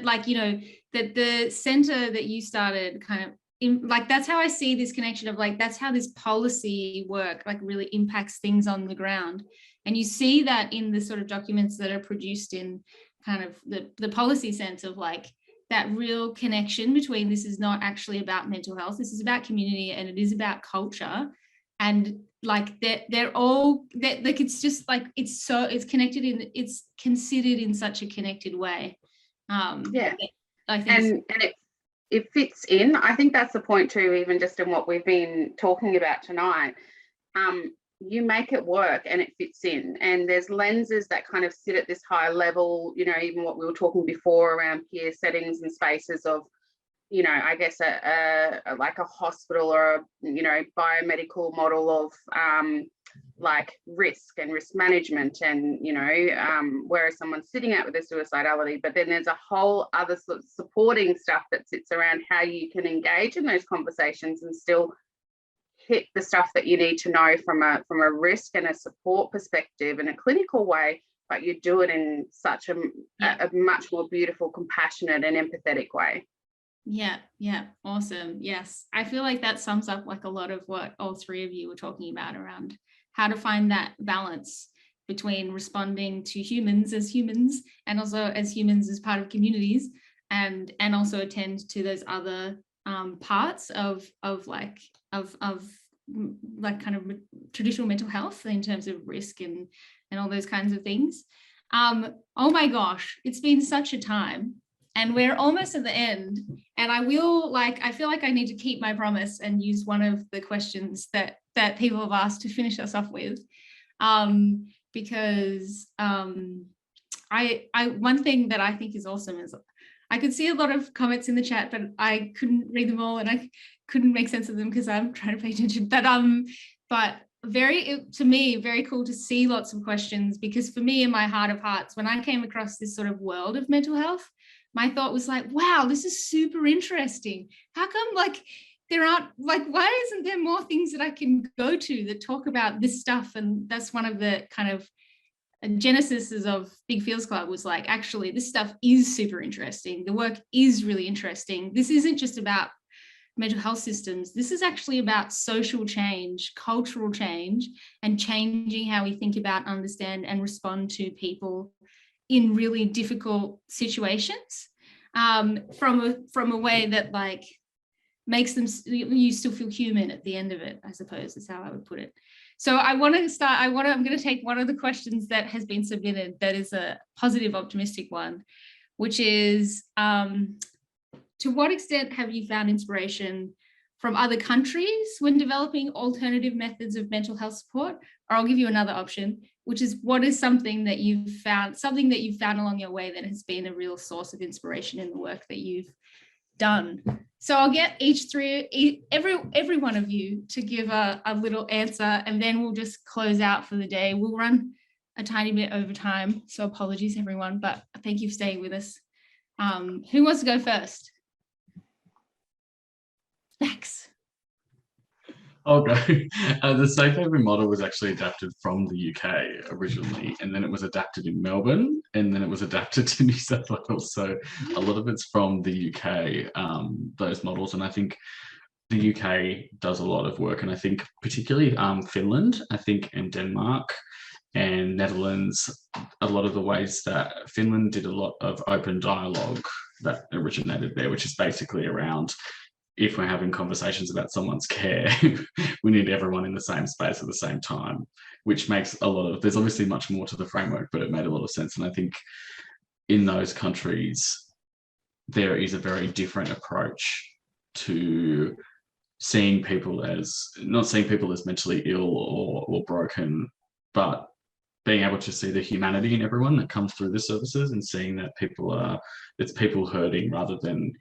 like, you know, that the center that you started kind of like that's how I see this connection of like, that's how this policy work like really impacts things on the ground. And you see that in the sort of documents that are produced in kind of the policy sense of like that real connection between this is not actually about mental health, this is about community, and it is about culture. And like they're all like it's just like it's connected in, it's considered in such a connected way. Yeah, I think and it fits in. I think that's the point too, even just in what we've been talking about tonight. You make it work and it fits in, and there's lenses that kind of sit at this high level, you know, even what we were talking before around peer settings and spaces of, you know, I guess like a hospital or a, you know, biomedical model of like risk and risk management, and you know, where someone's sitting at with their suicidality. But then there's a whole other sort of supporting stuff that sits around how you can engage in those conversations and still hit the stuff that you need to know from a risk and a support perspective in a clinical way, but you do it in such a much more beautiful, compassionate and empathetic way. Yeah, awesome. Yes, I feel like that sums up like a lot of what all three of you were talking about around how to find that balance between responding to humans as humans and also as humans as part of communities, and also attend to those other parts of like kind of traditional mental health in terms of risk and all those kinds of things. Oh my gosh, it's been such a time. And we're almost at the end, and I feel like I need to keep my promise and use one of the questions that people have asked to finish us off with, because one thing that I think is awesome is I could see a lot of comments in the chat, but I couldn't read them all and I couldn't make sense of them because I'm trying to pay attention. But to me, very cool to see lots of questions, because for me, in my heart of hearts, when I came across this sort of world of mental health, my thought was like, wow, this is super interesting. How come like there aren't, like, why isn't there more things that I can go to that talk about this stuff? And that's one of the kind of genesis of Big Feels Club, was like, actually, this stuff is super interesting. The work is really interesting. This isn't just about mental health systems. This is actually about social change, cultural change, and changing how we think about, understand, and respond to people in really difficult situations, from a way that like makes them, you still feel human at the end of it, I suppose is how I would put it. So I'm going to take one of the questions that has been submitted that is a positive, optimistic one, which is, to what extent have you found inspiration from other countries when developing alternative methods of mental health support? Or I'll give you another option, which is, what is something that you've found along your way that has been a real source of inspiration in the work that you've done? So I'll get every one of you to give a little answer, and then we'll just close out for the day. We'll run a tiny bit over time, so apologies everyone, but thank you for staying with us. Who wants to go first? Max. I'll go. The safe haven model was actually adapted from the UK originally, and then it was adapted in Melbourne, and then it was adapted to New South Wales. So a lot of it's from the UK, those models. And I think the UK does a lot of work, and I think particularly Finland, I think, and Denmark and Netherlands, a lot of the ways that Finland did a lot of open dialogue that originated there, which is basically around, if we're having conversations about someone's care, we need everyone in the same space at the same time, which makes there's obviously much more to the framework, but it made a lot of sense. And I think in those countries, there is a very different approach to not seeing people as mentally ill or broken, but being able to see the humanity in everyone that comes through the services, and seeing that it's people hurting rather than,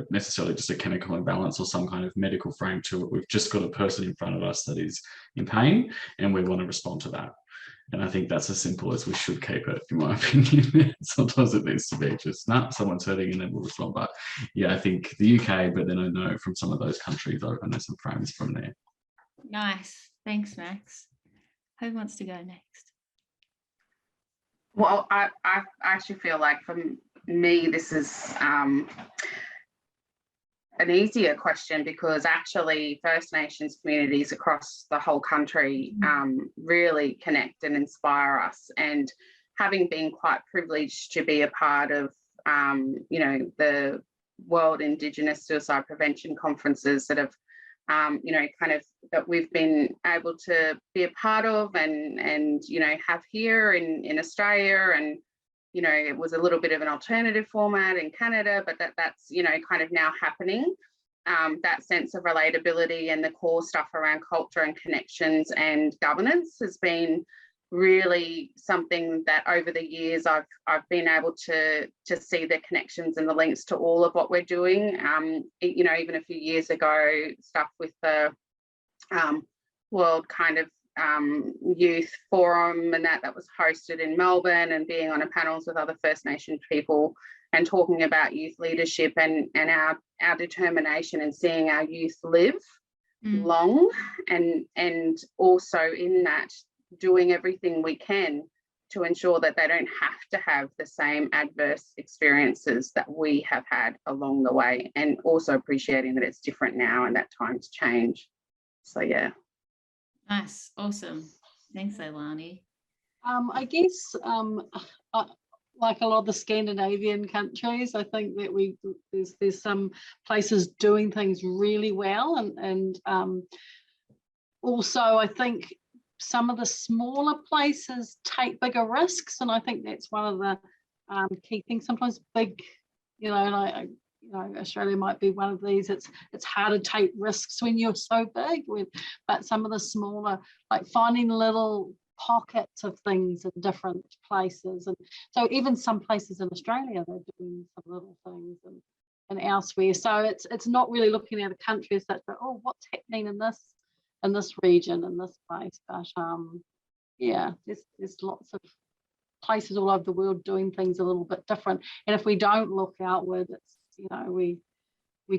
necessarily just a chemical imbalance or some kind of medical frame to it. We've just got a person in front of us that is in pain, and we want to respond to that. And I think that's as simple as we should keep it, in my opinion. Sometimes it needs to be just, someone's hurting and then we'll respond. But yeah, I think the UK, but then I know from some of those countries, I know some frames from there. Nice. Thanks, Max. Who wants to go next? Well, I an easier question, because actually First Nations communities across the whole country really connect and inspire us. And having been quite privileged to be a part of, you know, the World Indigenous Suicide Prevention conferences that have, you know, kind of that we've been able to be a part of and you know, have here in Australia. And you know, it was a little bit of an alternative format in Canada, but that's, you know, kind of now happening. That sense of relatability and the core stuff around culture and connections and governance has been really something that over the years I've been able to see the connections and the links to all of what we're doing. You know, even a few years ago, stuff with the World kind of Youth Forum and that was hosted in Melbourne, and being on a panels with other First Nation people and talking about youth leadership and our determination and seeing our youth live long, and also in that doing everything we can to ensure that they don't have to have the same adverse experiences that we have had along the way, and also appreciating that it's different now and that time's change. So yeah. Nice, awesome. Thanks, Leilani. I guess like a lot of the Scandinavian countries, I think that there's some places doing things really well, and also I think some of the smaller places take bigger risks, and I think that's one of the key things. Sometimes big, you know, and you know, Australia might be one of these. It's hard to take risks when you're so big. But some of the smaller, like finding little pockets of things in different places, and so even some places in Australia they're doing some little things and elsewhere. So it's not really looking at a country as such, but oh, what's happening in this region, in this place. But yeah, there's lots of places all over the world doing things a little bit different. And if we don't look outward, it's, you know, we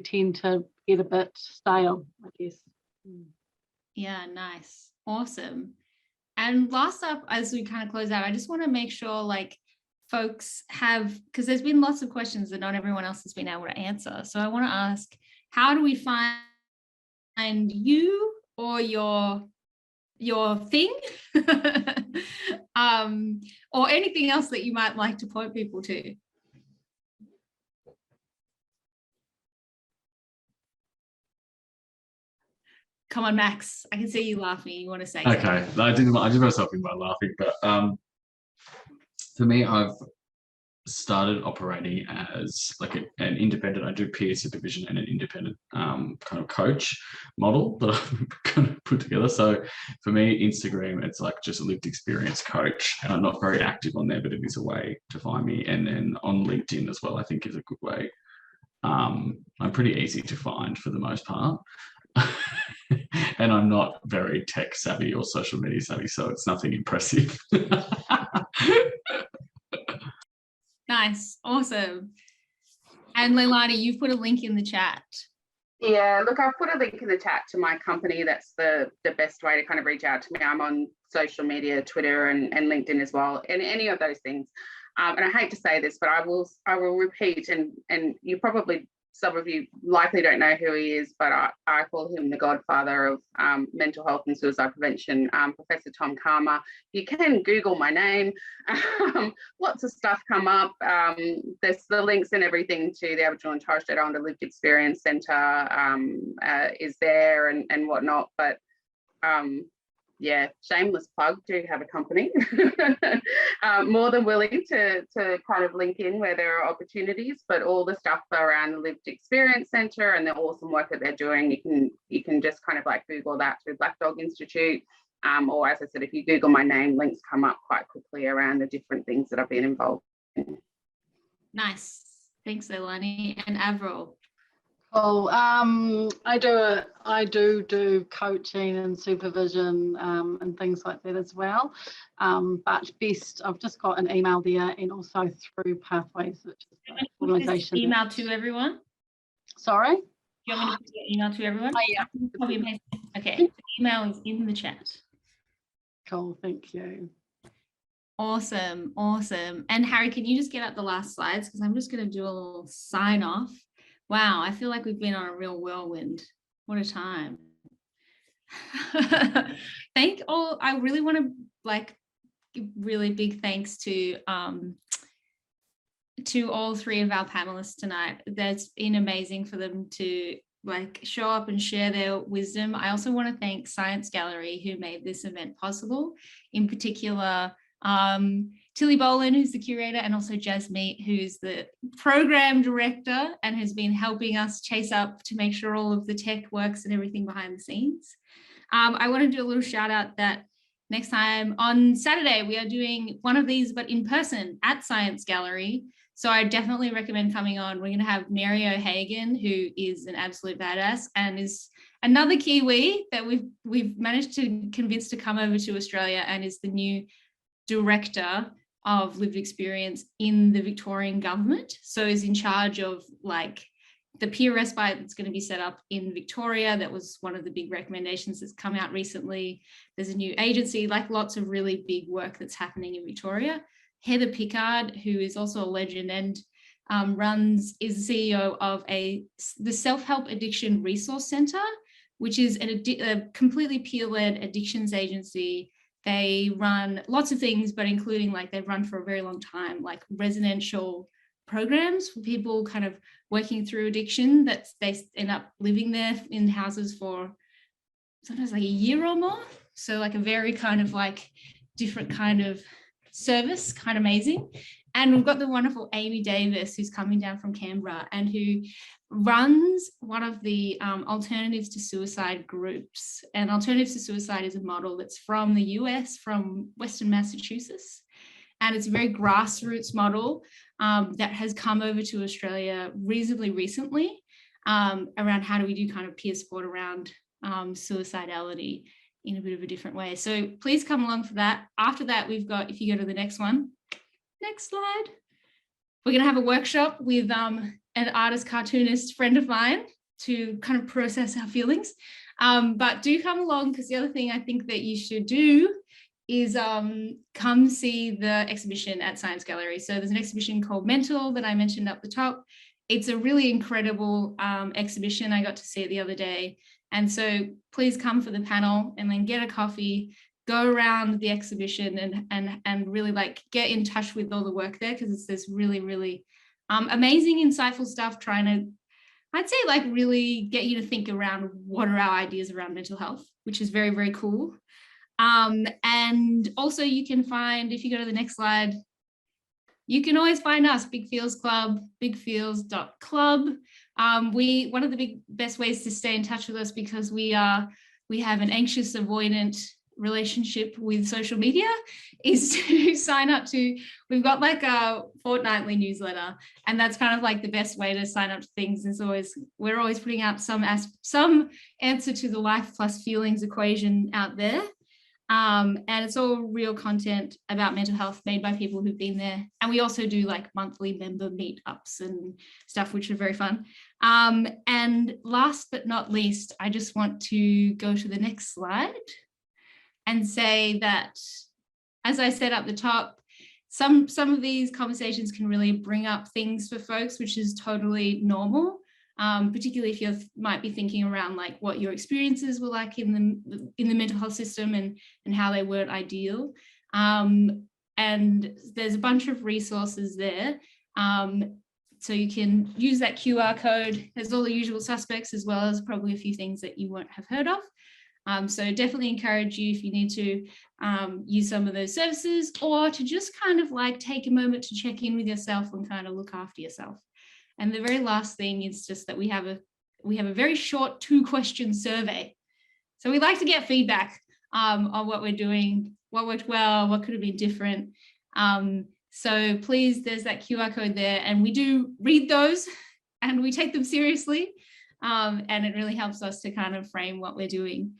tend to get a bit stale, I guess. Yeah, nice, awesome. And last up, as we kind of close out, I just want to make sure like folks have, because there's been lots of questions that not everyone else has been able to answer. So I want to ask, how do we find you or your thing or anything else that you might like to point people to? Come on, Max, I can see you laughing. You want to say Okay, something? I did myself in by laughing, but for me, I've started operating as like an independent. I do peer supervision and an independent kind of coach model that I've kind of put together. So for me, Instagram, it's like just a lived experience coach, and I'm not very active on there, but it is a way to find me. And then on LinkedIn as well, I think is a good way. I'm pretty easy to find for the most part. And I'm not very tech savvy or social media savvy, so it's nothing impressive. Nice, awesome. And Leilani, you've put a link in the chat. Yeah, look, I've put a link in the chat to my company. That's the best way to kind of reach out to me. I'm on social media, Twitter and LinkedIn as well, and any of those things. And I hate to say this, but I will repeat, and you probably, some of you likely don't know who he is, but I call him the godfather of mental health and suicide prevention, Professor Tom Calma. You can Google my name. Lots of stuff come up. There's the links and everything to the Aboriginal and Torres Strait Islander Lived Experience Centre is there and whatnot. But yeah, shameless plug, do have a company. More than willing to kind of link in where there are opportunities, but all the stuff around the Lived Experience Centre and the awesome work that they're doing, you can just kind of like Google that through Black Dog Institute, or as I said, if you Google my name, links come up quite quickly around the different things that I've been involved in. Nice, thanks Leilani. And Avril. Oh, I do coaching and supervision and things like that as well. But best, I've just got an email there, and also through Pathways, which is an organisation. Email to everyone. Sorry. Do you want me to put your email to everyone? Oh yeah. Okay. The email is in the chat. Cool. Thank you. Awesome. Awesome. And Harry, can you just get up the last slides, because I'm just going to do a little sign off Wow, I feel like we've been on a real whirlwind. What a time. I really want to like give really big thanks to all three of our panelists tonight. That's been amazing for them to like show up and share their wisdom. I also want to thank Science Gallery, who made this event possible, in particular Tilly Boland, who's the curator, and also Jazz Meat, who's the program director and has been helping us chase up to make sure all of the tech works and everything behind the scenes. I want to do a little shout out that next time on Saturday, we are doing one of these, but in person at Science Gallery. So I definitely recommend coming on. We're going to have Mary O'Hagan, who is an absolute badass and is another Kiwi that we've managed to convince to come over to Australia, and is the new director of lived experience in the Victorian government. So is in charge of like the peer respite that's going to be set up in Victoria. That was one of the big recommendations that's come out recently. There's a new agency, like lots of really big work that's happening in Victoria. Heather Pickard, who is also a legend and is the CEO of the Self-Help Addiction Resource Centre, which is a completely peer-led addictions agency. They run lots of things, but including like they've run for a very long time, like residential programs for people kind of working through addiction, that they end up living there in houses for sometimes like a year or more. So like a very kind of like different kind of service, kind of amazing. And we've got the wonderful Amy Davis, who's coming down from Canberra and who runs one of the Alternatives to Suicide groups. And Alternatives to Suicide is a model that's from the US, from Western Massachusetts. And it's a very grassroots model that has come over to Australia reasonably recently around how do we do kind of peer support around suicidality in a bit of a different way. So please come along for that. After that, we've got, if you go to the next one, next slide, we're going to have a workshop with an artist cartoonist friend of mine to kind of process our feelings. But do come along, because the other thing I think that you should do is come see the exhibition at Science Gallery. So there's an exhibition called Mental that I mentioned up the top. It's a really incredible exhibition. I got to see it the other day. And so please come for the panel and then get a coffee, go around the exhibition and really like get in touch with all the work there, because it's this really, really amazing, insightful stuff trying to, I'd say, like really get you to think around what are our ideas around mental health, which is very, very cool. And also you can find, if you go to the next slide, you can always find us, Big Feels Club, bigfeels.club. One of the best ways to stay in touch with us, because we have an anxious avoidant relationship with social media, is to sign up to, we've got like a fortnightly newsletter, and that's kind of like the best way to sign up to things. We're always putting out some answer to the life plus feelings equation out there. And it's all real content about mental health made by people who've been there. And we also do like monthly member meetups and stuff, which are very fun. And last but not least, I just want to go to the next slide and say that, as I said up the top, some of these conversations can really bring up things for folks, which is totally normal. Particularly if you might be thinking around like what your experiences were like in the mental health system and how they weren't ideal. And there's a bunch of resources there. So you can use that QR code. There's all the usual suspects, as well as probably a few things that you won't have heard of. So definitely encourage you, if you need to use some of those services, or to just kind of like take a moment to check in with yourself and kind of look after yourself. And the very last thing is just that we have a very short 2-question survey. So we like to get feedback on what we're doing, what worked well, what could have been different. So please, there's that QR code there, and we do read those and we take them seriously. And it really helps us to kind of frame what we're doing.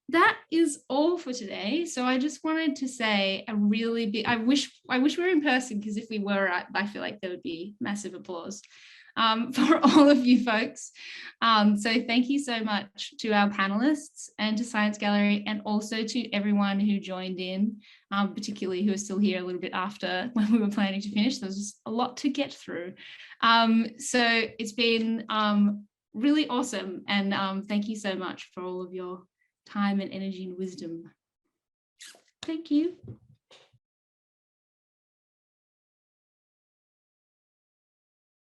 That is all for today. So I just wanted to say a really big, I wish we were in person, because if we were, I feel like there would be massive applause. for all of you folks. So thank you so much to our panelists and to Science Gallery, and also to everyone who joined in, particularly who are still here a little bit after when we were planning to finish. There was just a lot to get through. So it's been really awesome, and thank you so much for all of your time and energy and wisdom. Thank you.